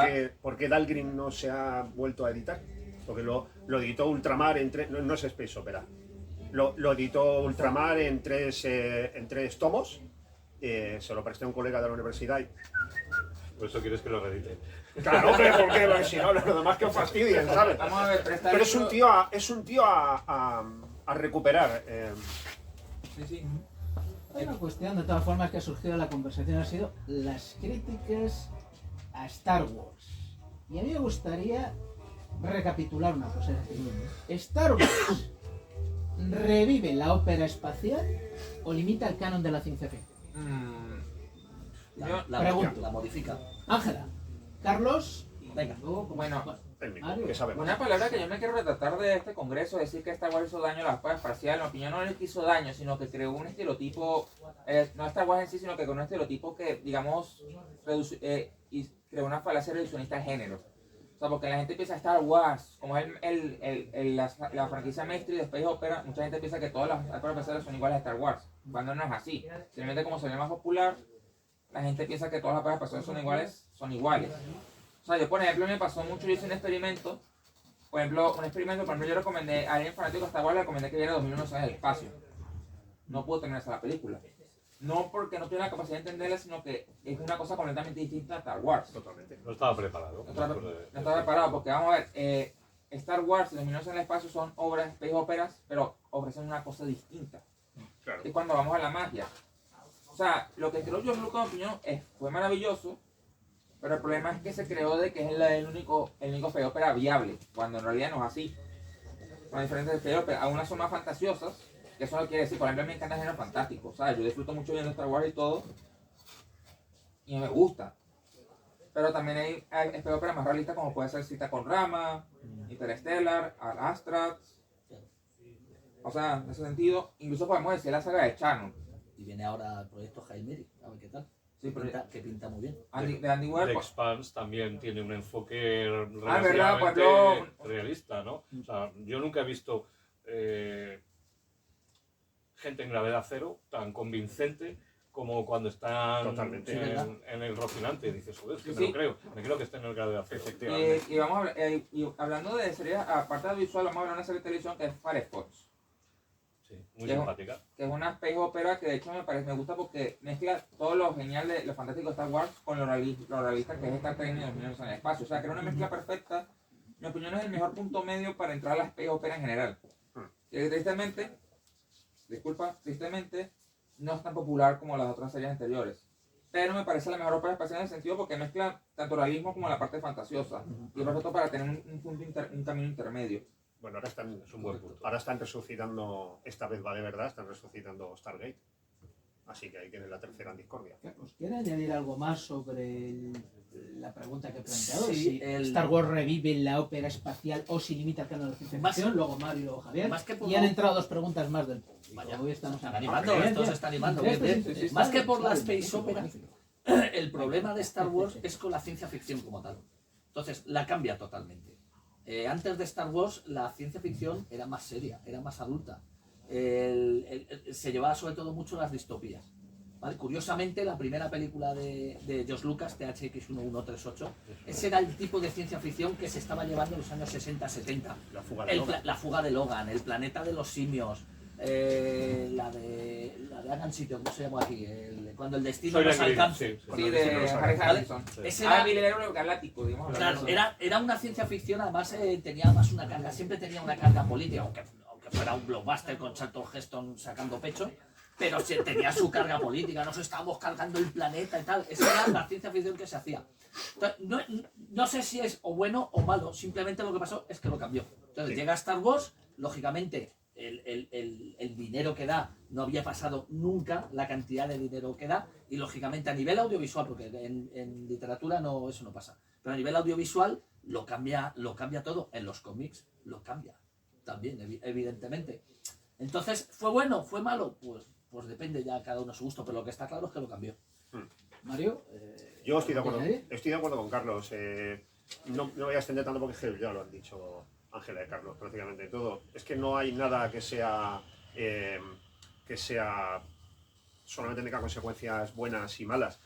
¿por qué Dahlgren no se ha vuelto a editar? Porque lo editó Ultramar en tres... No es Space Opera. Lo editó Ultramar en tres tomos. Se lo presté a un colega de la universidad y... Por eso quieres que lo reedite. Claro, hombre, porque si no, lo demás que fastidien, ¿sabes? Vamos a ver, presta Pero el es un tío a recuperar. Sí, sí. Hay una cuestión, de todas formas, que ha surgido en la conversación, ha sido las críticas a Star Wars. Y a mí me gustaría recapitular una cosa. Es decir, ¿Star Wars revive la ópera espacial o limita el canon de la ciencia ficción? La modifica. Ángela, Carlos, Venga. luego, Bueno, Que sabemos. Una palabra que yo me quiero retratar de este congreso es decir que Star Wars hizo daño a la ópera espacial. En mi opinión no le hizo daño, sino que creó un estereotipo, no Star Wars en sí, sino que creó un estereotipo que, digamos, y creó una falacia reduccionista de género. O sea, porque la gente piensa Star Wars, como es la franquicia mainstream de Space Opera, mucha gente piensa que todas las óperas espaciales son iguales a Star Wars, cuando no es así. Simplemente como se ve más popular, la gente piensa que todas las óperas espaciales son iguales. O sea, yo por ejemplo me pasó mucho, yo hice un experimento, por ejemplo yo recomendé a alguien fanático de Star Wars, le recomendé que viera 2001 en el espacio. No pudo terminarse la película. No porque no tuve la capacidad de entenderla, sino que es una cosa completamente distinta a Star Wars. Totalmente. No estaba preparado. No estaba preparado, porque vamos a ver, Star Wars y 2001 en el espacio son obras, space operas, pero ofrecen una cosa distinta. Claro. Es cuando vamos a la magia. O sea, lo que creo George Lucas, en mi opinión, fue maravilloso, pero el problema es que se creó de que es el único space opera viable, cuando en realidad no es así. Son diferentes space operas, algunas son más fantasiosas, que eso no quiere decir, por ejemplo, me encanta el género fantástico, ¿sabes? Yo disfruto mucho viendo Star Wars y todo, y me gusta. Pero también hay space operas más realistas, como puede ser Cita con Rama, Interstellar, Al Astra. O sea, en ese sentido, incluso podemos decir la saga de Shannon. Y viene ahora el proyecto Hail Mary, a ver qué tal. Sí, Que pinta muy bien. de Andy Weir, The pues, Expanse también tiene un enfoque verdad, pues relativamente realista, ¿no? O sea, yo nunca he visto gente en gravedad cero tan convincente como cuando están Totalmente. en el Rocinante. Dices, joder, es que Sí. me creo que estén en el gravedad cero. y vamos a hablar, y hablando de series, aparte de visual, vamos a hablar de una serie de televisión que es Fire Force, Sí, muy Llevo- simpática. que es una space opera que de hecho me gusta porque mezcla todo lo genial de lo fantástico de Star Wars con lo realista que es Star Trek y los niños en el espacio. O sea, que era una mezcla perfecta. Mi opinión es el mejor punto medio para entrar a la space opera en general. Que tristemente, tristemente, no es tan popular como las otras series anteriores. Pero me parece la mejor ópera espacial en el sentido porque mezcla tanto realismo como la parte fantasiosa. Y es perfecto para tener un camino intermedio. Bueno, Es un buen punto. ahora están resucitando, esta vez va de verdad, están resucitando Stargate. Así que ahí tienen la tercera en discordia. ¿Os quiere añadir algo más sobre la pregunta que he planteado? Sí, Si Star Wars revive la ópera espacial o si limita el canon de ciencia Más- ficción, luego Mario y luego Javier. Más que por y han lo- entrado dos preguntas más del público. Vaya, Hoy estamos están en animando, esto se está animando. Bien, bien. Más que por la space opera, el problema de Star Wars es con la ciencia ficción como tal. Entonces, la cambia totalmente. Antes de Star Wars, la ciencia ficción era más seria, era más adulta. Se llevaba sobre todo mucho las distopías. ¿Vale? Curiosamente, la primera película de George Lucas, THX 1138, ese era el tipo de ciencia ficción que se estaba llevando en los años 60-70. La fuga de Logan. La fuga de Logan, el planeta de los simios, la de Hagan Sitio, ¿cómo se llama aquí? Cuando el destino Soy nos Green, alcance. sí. Sí, de Harry Harrison. Ese Ah, era, Milenio Galáctico, digamos. claro, era una ciencia ficción, además tenía más una carga, siempre tenía una carga política, aunque fuera un blockbuster con Charlton Heston sacando pecho, pero tenía su carga política, nos estábamos cargando el planeta y tal. Esa era la ciencia ficción que se hacía. Entonces, no sé si es o bueno o malo, simplemente lo que pasó es que lo cambió. Entonces llega Star Wars, lógicamente el dinero que da no había pasado nunca la cantidad de dinero que da, y lógicamente a nivel audiovisual, porque en literatura no, eso no pasa, pero a nivel audiovisual lo cambia todo. En los cómics lo cambia también, evidentemente. Entonces, ¿fue bueno? ¿Fue malo? Pues depende ya cada uno a su gusto, pero lo que está claro es que lo cambió. Mario, Yo estoy de acuerdo, ¿añadir? con Carlos. No me voy a extender tanto porque ya lo han dicho Ángela y Carlos prácticamente todo. Es que no hay nada que sea solamente tenga consecuencias buenas y malas.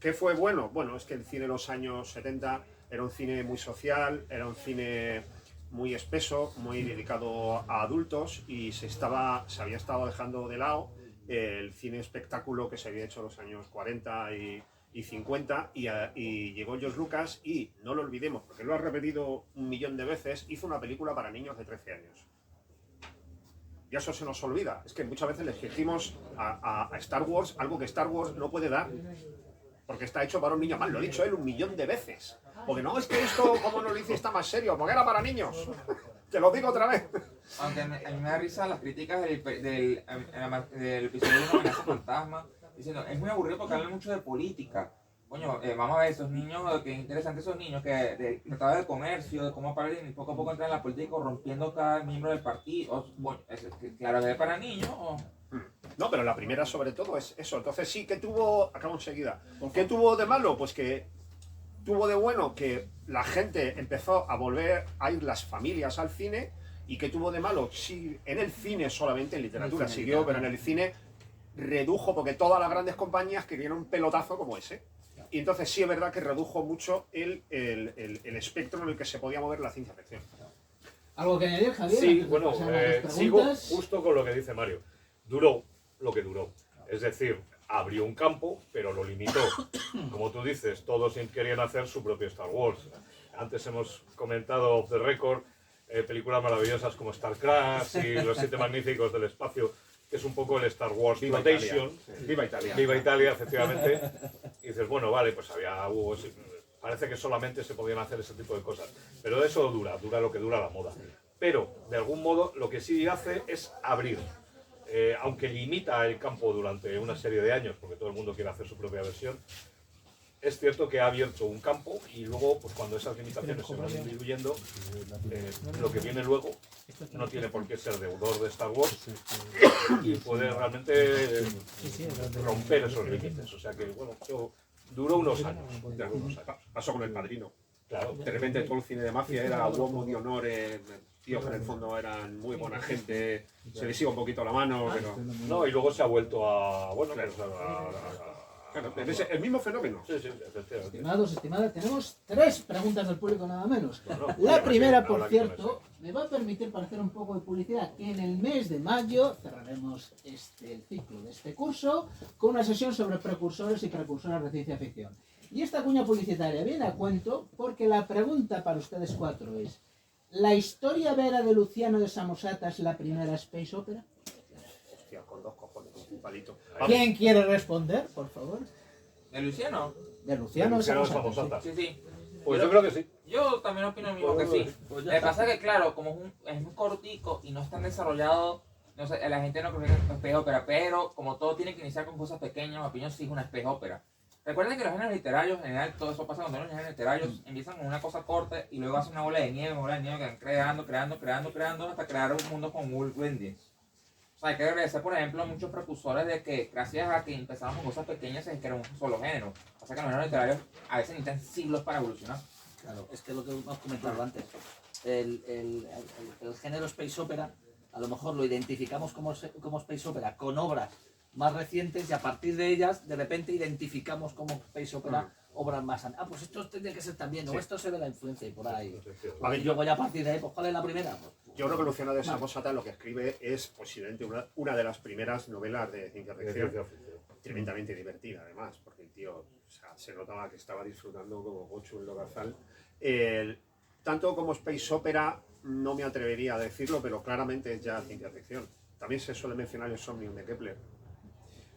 ¿Qué fue bueno? Bueno, es que el cine de los años 70 era un cine muy social, era un cine muy espeso, muy dedicado a adultos, y se había estado dejando de lado el cine espectáculo que se había hecho en los años 40 y 50, y llegó George Lucas y, no lo olvidemos, porque lo ha repetido 1.000.000 de veces, hizo una película para niños de 13 años. Y eso se nos olvida. Es que muchas veces le exigimos a Star Wars algo que Star Wars no puede dar, porque está hecho para un niño. Más lo ha dicho él 1.000.000 de veces. Porque no, es que esto, como no lo hice, está más serio, porque era para niños. Te lo digo otra vez. Aunque a mí me da risa las críticas del episodio 1 de Amenaza Fantasma, diciendo, es muy aburrido porque hablan mucho de política. Coño, vamos a ver esos niños, que interesante esos niños que trataban de comercio, de cómo parar y poco a poco entran en la política corrompiendo cada miembro del partido. Bueno, claro que es para niños. No, pero la primera sobre todo es eso. Entonces sí, ¿qué tuvo? Acabo enseguida. ¿Qué tuvo de malo? Pues que tuvo de bueno que la gente empezó a volver a ir las familias al cine. ¿Y qué tuvo de malo? Sí, en el cine solamente, en literatura siguió, pero en el cine redujo, porque todas las grandes compañías querían un pelotazo como ese. Y entonces sí es verdad que redujo mucho el espectro en el que se podía mover la ciencia ficción. ¿algo que añadir, Javier? Sí, Antes de bueno, pasar a las sigo preguntas. justo con lo que dice Mario. Duró lo que duró. Es decir, abrió un campo, pero lo limitó. Como tú dices, todos querían hacer su propio Star Wars. Antes hemos comentado off the record películas maravillosas como Star Crash y Los Siete Magníficos del Espacio, que es un poco el Star Wars Viva Foundation. Italia. Sí. Viva Italia. Viva Italia, efectivamente. Y dices, bueno, vale, pues parece que solamente se podían hacer ese tipo de cosas. Pero eso dura lo que dura la moda. Pero, de algún modo, lo que sí hace es abrir. Aunque limita el campo durante una serie de años, porque todo el mundo quiere hacer su propia versión, es cierto que ha abierto un campo y luego, pues cuando esas limitaciones se van diluyendo, lo que viene luego no tiene por qué ser deudor de Star Wars y puede realmente romper esos límites. O sea que, bueno, eso duró unos años. Pasó con El Padrino. Claro. De repente todo el cine de mafia era uomo de honor, tíos que en el fondo eran muy buena gente, se les iba un poquito la mano, pero... No, y luego se ha vuelto a, bueno, Claro. pues Claro, pero es el mismo fenómeno. sí, efectivamente. Estimados, estimadas, tenemos 3 preguntas del público nada menos. Bueno, La primera, por habrá que cierto, me va a permitir para hacer un poco de publicidad que en el mes de mayo cerraremos el ciclo de este curso con una sesión sobre precursores y precursoras de ciencia ficción. Y esta cuña publicitaria viene a cuento porque la pregunta para ustedes 4 es: ¿la historia vera de Luciano de Samosata es la primera space opera? Hostia, con 2 cojones, un palito. ¿Quién quiere responder, por favor? ¿De Luciano? De Luciano de Luciano Samosata. Samosata. Sí, sí. Pues yo creo que sí. Yo también opino lo mismo que sí. Pues Lo ya que pasa es que, claro, como es un cortico y no es tan desarrollado, no sé, la gente no cree que es una space opera, pero como todo tiene que iniciar con cosas pequeñas, mi opinión sí es una space opera. Recuerden que los géneros literarios, en general, todo eso pasa cuando los géneros literarios empiezan con una cosa corta y luego hacen una bola de nieve que van creando, hasta crear un mundo con Will Wending. O sea, hay que agradecer, por ejemplo, a muchos precursores de que, gracias a que empezaron con cosas pequeñas, se creó un solo género. O sea, que los géneros literarios a veces necesitan siglos para evolucionar. Claro, es que lo que hemos comentado antes, el género space opera, a lo mejor lo identificamos como space opera con obras más recientes y a partir de ellas, de repente identificamos como space opera obras más antiguas. Ah, pues esto tendría que ser también, o esto se ve la influencia y por ahí. A ver, Y luego ya a partir de ahí, pues ¿cuál es la primera? Pues, Yo creo que Luciano de Samosata lo que escribe es posiblemente una de las primeras novelas de ciencia ficción, tremendamente divertida además, porque el tío, o sea, se notaba que estaba disfrutando como Gochu en Logazal. Tanto como space opera no me atrevería a decirlo, pero claramente es ya ciencia ficción. También se suele mencionar el Somnium de Kepler.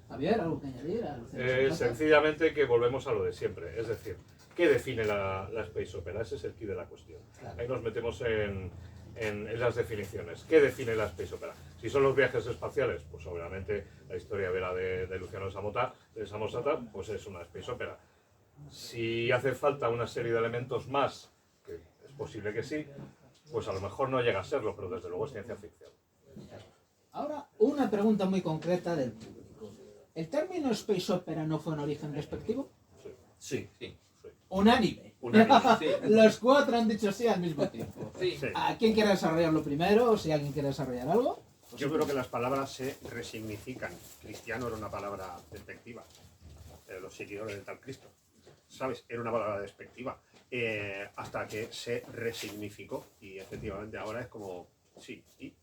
Javier, ¿algo que añadir a Luciano de Samosata? Sencillamente que volvemos a lo de siempre, es decir, ¿qué define la space opera? Ese es el quid de la cuestión. Claro. Ahí nos metemos en las definiciones. ¿Qué define la space opera? Si son los viajes espaciales, pues obviamente la historia vera de Luciano de Samosata, pues es una space opera. Si hace falta una serie de elementos más, que es posible que sí, pues a lo mejor no llega a serlo, pero desde luego es ciencia ficción. Ahora, una pregunta muy concreta del público. ¿El término space opera no fue en origen despectivo? sí. Unánime. Sí. Los 4 han dicho sí al mismo tiempo. Sí. Sí. ¿A quién quiere desarrollarlo primero? O si alguien quiere desarrollar algo. Yo creo que las palabras se resignifican. Cristiano era una palabra despectiva. Los seguidores del tal Cristo. ¿Sabes? Era una palabra despectiva. Hasta que se resignificó. Y efectivamente ahora es como, sí, y...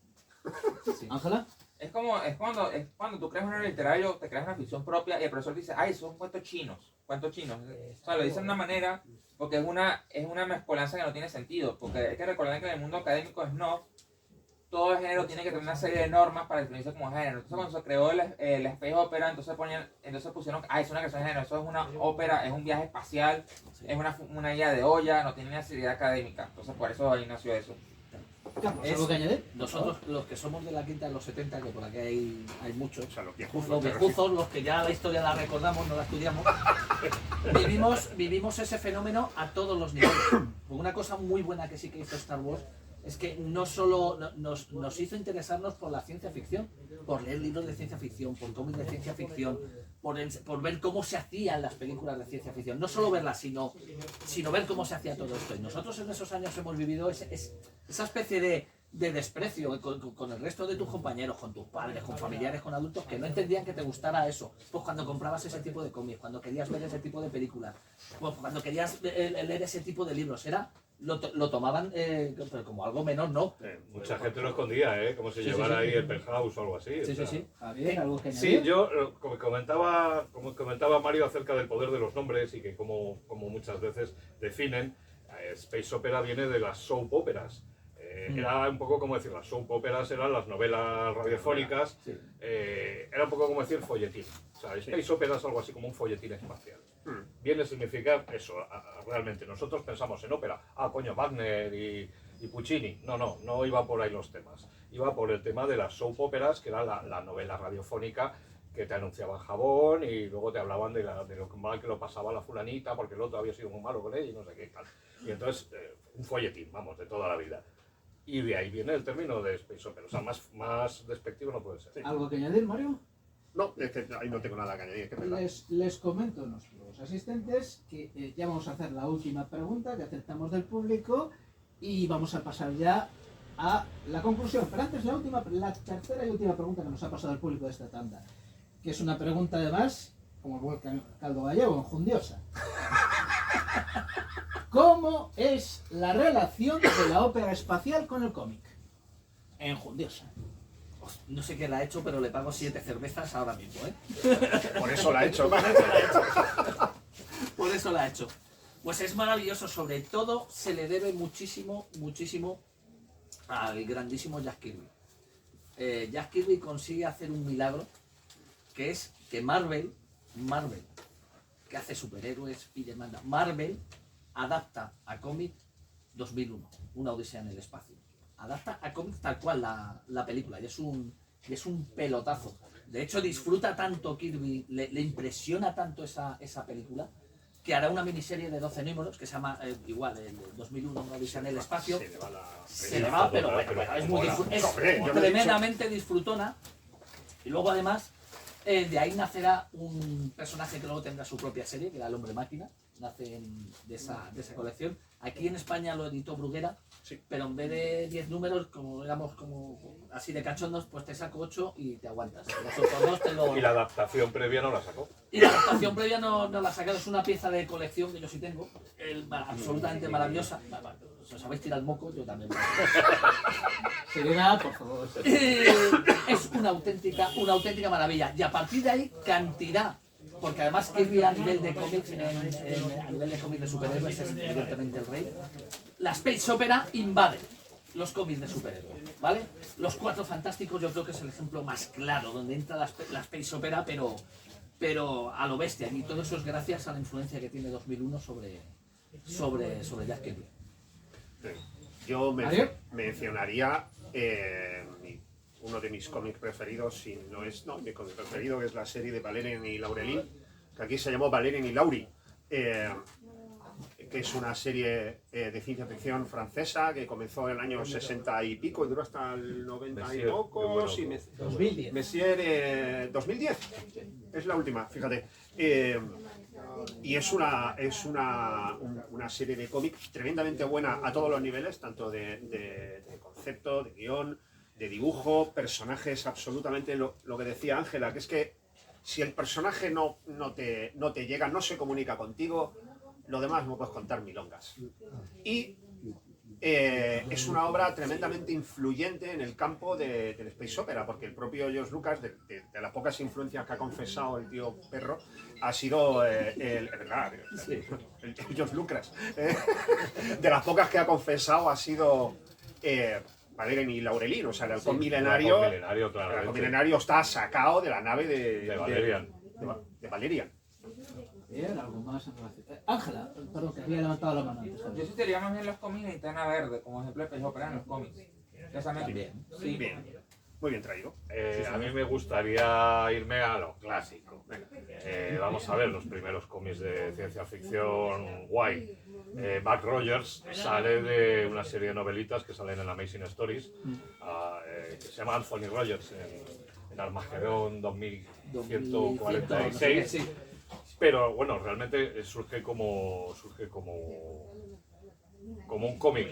Ángela. Es cuando tú creas un género literario, te creas una ficción propia y el profesor dice, ay, son cuentos chinos. O sea, lo dice de una manera, porque es una mezcolanza que no tiene sentido. Porque hay que recordar que en el mundo académico es no. Todo el género tiene que tener una serie de normas para definirse como género. Entonces cuando se creó el space opera, entonces pusieron, es una creación de género, eso es una ópera, es un viaje espacial, es una idea de olla, no tiene una seriedad académica. Entonces por eso ahí nació eso. Carlos, Es- ¿algo que añadir? Nosotros, los que somos de la quinta de los 70, que por aquí hay muchos, O sea, los viejos. los viejuzos, los que ya la historia la recordamos, no la estudiamos, vivimos ese fenómeno a todos los niveles. Porque una cosa muy buena que sí que hizo Star Wars es que no solo nos hizo interesarnos por la ciencia ficción, por leer libros de ciencia ficción, por cómics de ciencia ficción, por ver cómo se hacían las películas de ciencia ficción. No solo verlas, sino ver cómo se hacía todo esto. Y nosotros en esos años hemos vivido esa especie de desprecio con el resto de tus compañeros, con tus padres, con familiares, con adultos que no entendían que te gustara eso. Pues cuando comprabas ese tipo de cómics, cuando querías ver ese tipo de películas, pues cuando querías leer ese tipo de libros, lo tomaban pero como algo menor, ¿no? Mucha gente lo escondía, como si llevara ahí el penthouse o algo así. o sea. Javier, ¿algo que añadir? Sí, yo, como comentaba Mario acerca del poder de los nombres y que como muchas veces definen, space opera viene de las soap operas. Era un poco como decir, las soap operas eran las novelas radiofónicas, Sí. era un poco como decir folletín. O sea, space opera es algo así como un folletín espacial. Viene a significar eso, realmente. Nosotros pensamos en ópera, coño, Wagner y Puccini. No iba por ahí los temas. Iba por el tema de las soap operas, que era la novela radiofónica que te anunciaban jabón y luego te hablaban de lo mal que lo pasaba la fulanita porque el otro había sido muy malo con ella y no sé qué tal. Y entonces, un folletín, vamos, de toda la vida. Y de ahí viene el término de space opera. O sea, más despectivo no puede ser. ¿Algo que añadir, Mario? No, es que ahí no tengo nada que añadir. Que me da. Les comento a nuestros asistentes que ya vamos a hacer la última pregunta que aceptamos del público y vamos a pasar ya a la conclusión. Pero antes la tercera y última pregunta que nos ha pasado el público de esta tanda, que es una pregunta además, como el buen caldo gallego, enjundiosa. ¿Cómo es la relación de la ópera espacial con el cómic? Enjundiosa. No sé quién la ha hecho, pero le pago 7 cervezas ahora mismo, ¿eh? Por eso la he hecho. Por eso la ha hecho. Pues es maravilloso, sobre todo se le debe muchísimo, muchísimo al grandísimo Jack Kirby. Jack Kirby consigue hacer un milagro, que es que Marvel, que hace superhéroes y demanda, Marvel adapta a cómic 2001, una odisea en el espacio. Adapta a cómic tal cual la película y es un pelotazo. De hecho, disfruta tanto Kirby, le impresiona tanto esa película, que hará una miniserie de 12 números que se llama igual, el 2001, una odisea en el espacio. Se le va, pero bueno, es tremendamente disfrutona. Y luego además, de ahí nacerá un personaje que luego tendrá su propia serie, que era el Hombre Máquina, nace de esa colección. Aquí en España lo editó Bruguera, pero en vez de 10 números, como digamos, como así de cachondos, pues te saco 8 y te aguantas. Los otros 2 te lo... Y la adaptación previa no la sacó. Y la adaptación previa no la ha sacado, es una pieza de colección que yo sí tengo, absolutamente maravillosa. Si os habéis tirado el moco, yo también. Seriedad, por favor. Es una auténtica maravilla. Y a partir de ahí, cantidad. Porque además Kirby a nivel de cómics, a nivel de cómics de superhéroes es evidentemente el rey. La Space Opera invade los cómics de superhéroes, ¿vale? Los Cuatro Fantásticos yo creo que es el ejemplo más claro, donde entra la Space Opera, pero a lo bestia. Y todo eso es gracias a la influencia que tiene 2001 sobre Jack Kirby. Yo mencionaría uno de mis cómics preferidos, si no es mi cómic preferido, que es la serie de Valerian y Laurelin, que aquí se llamó Valerian y Laurie, que es una serie de ciencia ficción francesa que comenzó en el año 60 y pico y duró hasta el 90 y pocos. 2010. Messier, 2010, es la última, fíjate. Y es una serie de cómics tremendamente buena a todos los niveles, tanto de concepto, de guión, de dibujo, personajes, absolutamente lo que decía Ángela, que es que si el personaje no te llega, no se comunica contigo, lo demás no puedes contar milongas. Y es una obra tremendamente influyente en el campo del space opera, porque el propio George Lucas, de las pocas influencias que ha confesado el tío perro, ha sido el George Lucas. De las pocas que ha confesado ha sido Valerian y Laurelin, o sea, el halcón milenario. El halcón milenario está sacado de la nave de Valerian. Bien, algo más en relación. Ángela, perdón, que había levantado la mano antes. Yo citaría más bien los cómics de Linterna Verde, como ejemplo de Space Opera en los cómics. Bien. Sí. Bien, muy bien traído. A mí me gustaría irme a lo clásico. Vamos a ver los primeros cómics de ciencia ficción guay. Buck Rogers sale de una serie de novelitas que salen en Amazing Stories, que se llama Anthony Rogers en Armagedón 2146. Pero bueno, realmente surge como un cómic.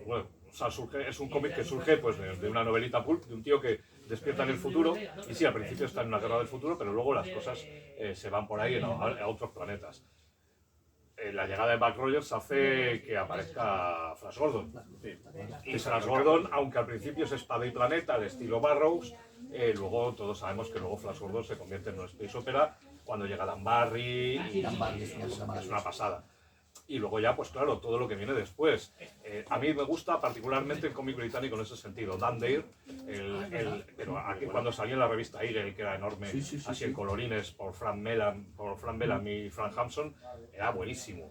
Bueno, o sea, es un cómic que surge pues, de una novelita pulp, de un tío que despierta en el futuro, y sí, al principio está en una guerra del futuro, pero luego las cosas se van por ahí a otros planetas. La llegada de Buck Rogers hace que aparezca Flash Gordon. Y Flash Gordon, aunque al principio es espada y planeta de estilo Barrows, luego todos sabemos que luego Flash Gordon se convierte en una space opera cuando llega Dan Barry, y es una pasada. Y luego ya, pues claro, todo lo que viene después. A mí me gusta particularmente el cómic británico en ese sentido. Dan Dare, pero aquí cuando salió en la revista Eagle, que era enorme, así en colorines, por Frank Bellamy y Frank Hampson, era buenísimo.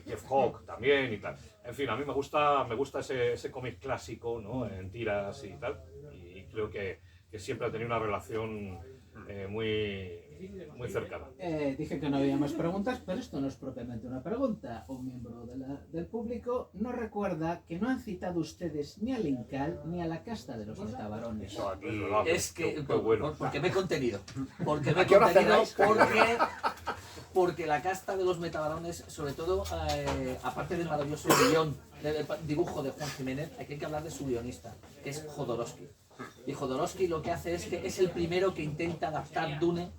Jeff Hawke también y tal. En fin, a mí me gusta ese cómic clásico, ¿no? En tiras y tal. Y creo que siempre ha tenido una relación muy cercana. Dije que no había más preguntas, pero esto no es propiamente una pregunta. Un miembro del público nos recuerda que no han citado ustedes ni al Incal ni a la casta de los metabarones. Eso aquí, Es que, qué bueno. porque me he contenido. Porque me ¿A he qué hora contenido cerráis? porque la casta de los metabarones, sobre todo, aparte del maravilloso guión, del dibujo de Juan Jiménez, hay que hablar de su guionista, que es Jodorowsky. Y Jodorowsky lo que hace es que es el primero que intenta adaptar Dune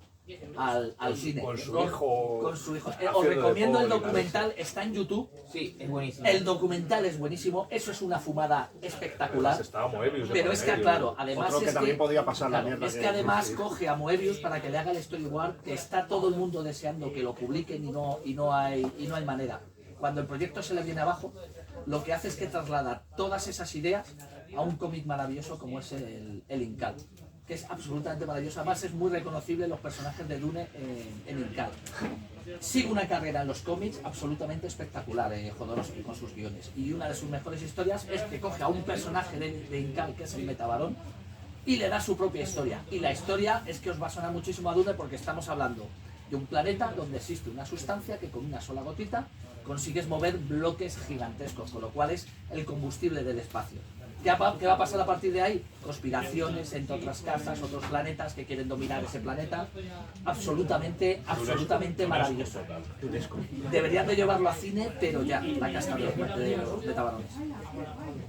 al cine. Con su hijo. Con su hijo. Os haciendo de recomiendo el Paul y la documental, está en YouTube. Sí, es buenísimo. El documental es buenísimo, eso es una fumada espectacular. Estaba Moebius de Pero por es que, medio. claro, además Otro que es también podía pasar la claro, mierda es que- que además sí. coge a Moebius para que le haga el storyboard, que está todo el mundo deseando que lo publiquen y no hay manera. Cuando el proyecto se le viene abajo, lo que hace es que traslada todas esas ideas a un cómic maravilloso como es el Incal, que es absolutamente maravilloso. Además es muy reconocible los personajes de Dune en Incal. Sigue una carrera en los cómics absolutamente espectacular, Jodorowsky, con sus guiones. Y una de sus mejores historias es que coge a un personaje de Incal, que es el Metabarón, y le da su propia historia. Y la historia es que os va a sonar muchísimo a Dune porque estamos hablando de un planeta donde existe una sustancia que con una sola gotita consigues mover bloques gigantescos, con lo cual es el combustible del espacio. ¿Qué va a pasar a partir de ahí? Conspiraciones entre otras casas, otros planetas que quieren dominar ese planeta. Absolutamente maravilloso. Deberían de llevarlo a cine, pero ya, la casta de los metabarones.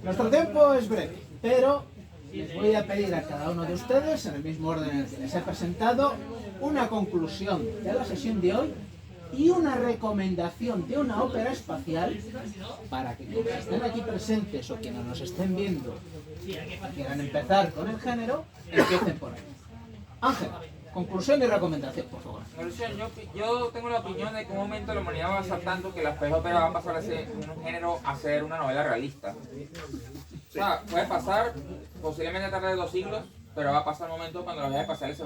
Nuestro tiempo es breve, pero les voy a pedir a cada uno de ustedes, en el mismo orden en el que les he presentado, una conclusión de la sesión de hoy y una recomendación de una ópera espacial para que quienes estén aquí presentes o quienes nos estén viendo quieran empezar con el género, empiecen por ahí. Ángel, conclusión y recomendación, por favor. Yo tengo la opinión de que en un momento la humanidad va a avanzar tanto que la space opera va a pasar a ser un género a ser una novela realista. O sea, puede pasar, posiblemente tarde 2 siglos, pero va a pasar un momento cuando los viajes espaciales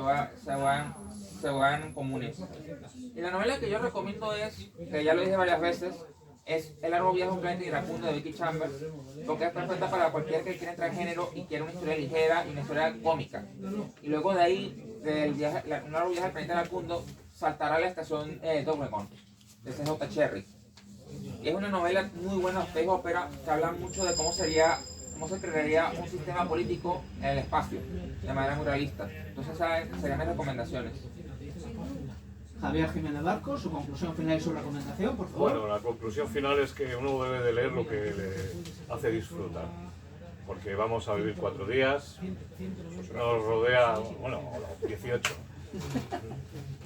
se vuelvan comunes. Y la novela que yo recomiendo es, que ya lo dije varias veces, es El largo viaje a un planeta iracundo de Vicky Chambers, porque es perfecta para cualquiera que quiera entrar en género y quiera una historia ligera y una historia cómica. Y luego de ahí, un largo viaje al planeta iracundo, saltará a la estación Dogmegon, de C.J. Cherry. Y es una novela muy buena, space opera, que habla mucho de cómo se crearía un sistema político en el espacio, de manera muy realista. Entonces esas serían mis recomendaciones. Javier Jiménez Barco, su conclusión final y su recomendación, por favor. Bueno, la conclusión final es que uno debe de leer lo que le hace disfrutar. Porque vamos a vivir 4 días, nos rodea, bueno, 18.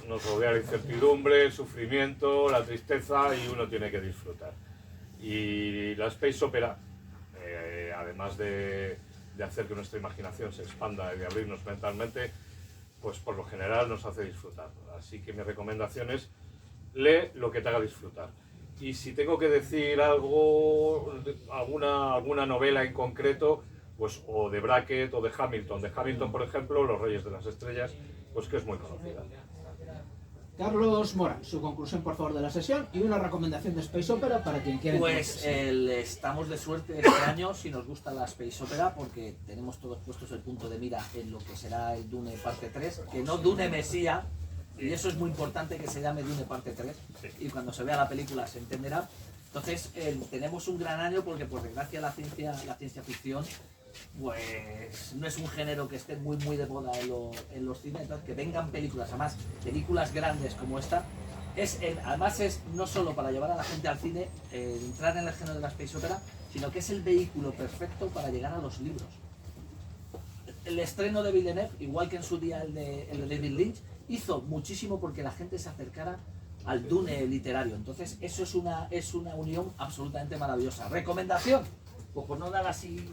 Nos rodea la incertidumbre, el sufrimiento, la tristeza y uno tiene que disfrutar. Y la space opera, además de hacer que nuestra imaginación se expanda y de abrirnos mentalmente, pues por lo general nos hace disfrutar. Así que mi recomendación es, lee lo que te haga disfrutar. Y si tengo que decir algo, alguna novela en concreto, pues o de Brackett o de Hamilton. De Hamilton, por ejemplo, Los Reyes de las Estrellas, pues que es muy conocida. Carlos Morán, su conclusión por favor de la sesión y una recomendación de Space Opera para quien quiera. Pues estamos de suerte este año si nos gusta la Space Opera porque tenemos todos puestos el punto de mira en lo que será el Dune parte 3, que no Dune Mesía, y eso es muy importante que se llame Dune parte 3 y cuando se vea la película se entenderá. Entonces tenemos un gran año porque por desgracia la ciencia ficción pues no es un género que esté muy de moda en los cines. Entonces que vengan películas, además películas grandes como esta, además es no solo para llevar a la gente al cine, entrar en el género de la space opera, sino que es el vehículo perfecto para llegar a los libros. El estreno de Villeneuve, igual que en su día el de David Lynch, hizo muchísimo porque la gente se acercara al Dune literario. Entonces eso es una unión absolutamente maravillosa. ¿Recomendación? Pues por no dar así...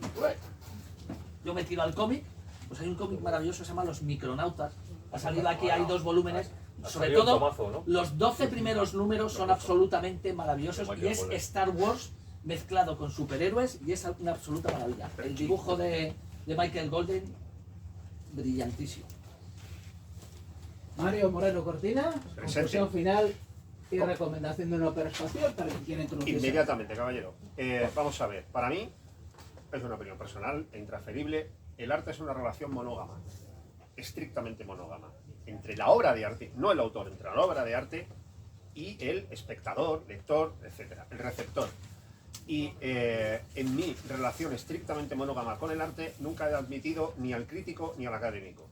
Yo me tiro al cómic, pues hay un cómic maravilloso que se llama Los Micronautas. Ha salido aquí, hay 2 volúmenes. Sobre todo, tomazo, ¿no? los 12 primeros números son absolutamente maravillosos y es Star Wars mezclado con superhéroes y es una absoluta maravilla. El dibujo de Michael Golden, brillantísimo. Mario Moreno Cortina, conclusión final y recomendación de una ópera espacial para quien quiera introducirse. Inmediatamente, caballero. Vamos a ver, para mí, es una opinión personal e intransferible, el arte es una relación monógama, estrictamente monógama. entre la obra de arte, no el autor, entre la obra de arte y el espectador, lector, etcétera, el receptor. Y en mi relación estrictamente monógama con el arte nunca he admitido ni al crítico ni al académico,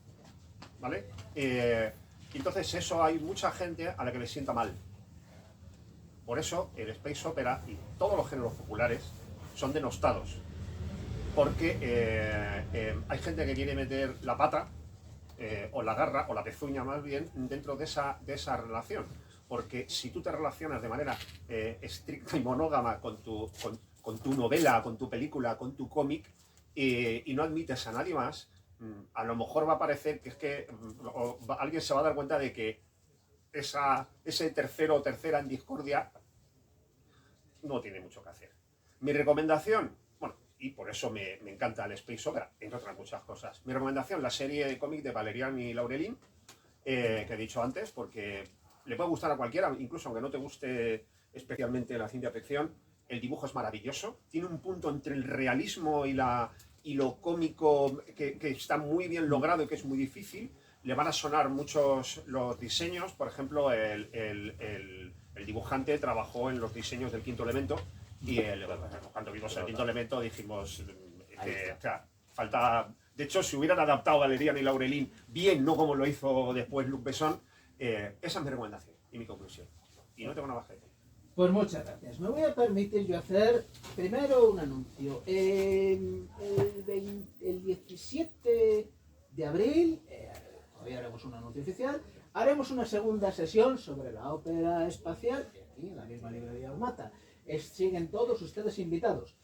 ¿vale? Entonces eso hay mucha gente a la que le sienta mal. Por eso el space opera y todos los géneros populares son denostados, porque hay gente que quiere meter la pata o la garra o la pezuña más bien dentro de esa relación. Porque si tú te relacionas de manera estricta y monógama con tu novela, con tu película, con tu cómic, y no admites a nadie más, a lo mejor va a parecer que es que alguien se va a dar cuenta de que ese tercero o tercera en discordia no tiene mucho que hacer. Mi recomendación, bueno, y por eso me encanta el space opera, entre otras muchas cosas. Mi recomendación, la serie de cómic de Valerian y Laurelin, que he dicho antes, porque le puede gustar a cualquiera, incluso aunque no te guste especialmente la ciencia ficción. El dibujo es maravilloso, tiene un punto entre el realismo y lo cómico que está muy bien logrado y que es muy difícil. Le van a sonar muchos los diseños, por ejemplo, el dibujante trabajó en los diseños del Quinto Elemento y cuando vimos el Quinto Elemento dijimos que o sea, falta... De hecho, si hubieran adaptado Valerian y Laurelin bien, no como lo hizo después Luc Besson, esa es mi recomendación y mi conclusión. Y no tengo nada más que decir. Pues muchas gracias. Me voy a permitir yo hacer primero un anuncio. El 17 de abril, hoy haremos un anuncio oficial, haremos una segunda sesión sobre la ópera espacial, aquí en la misma librería Ormata. Siguen todos ustedes invitados.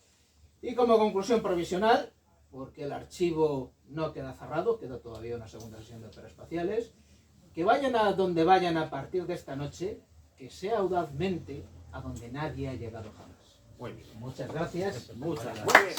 Y como conclusión provisional, porque el archivo no queda cerrado, queda todavía una segunda sesión de óperas espaciales, que vayan a donde vayan a partir de esta noche, que sea audazmente a donde nadie ha llegado jamás. Muy bien. Muchas gracias. Muchas Muy bien.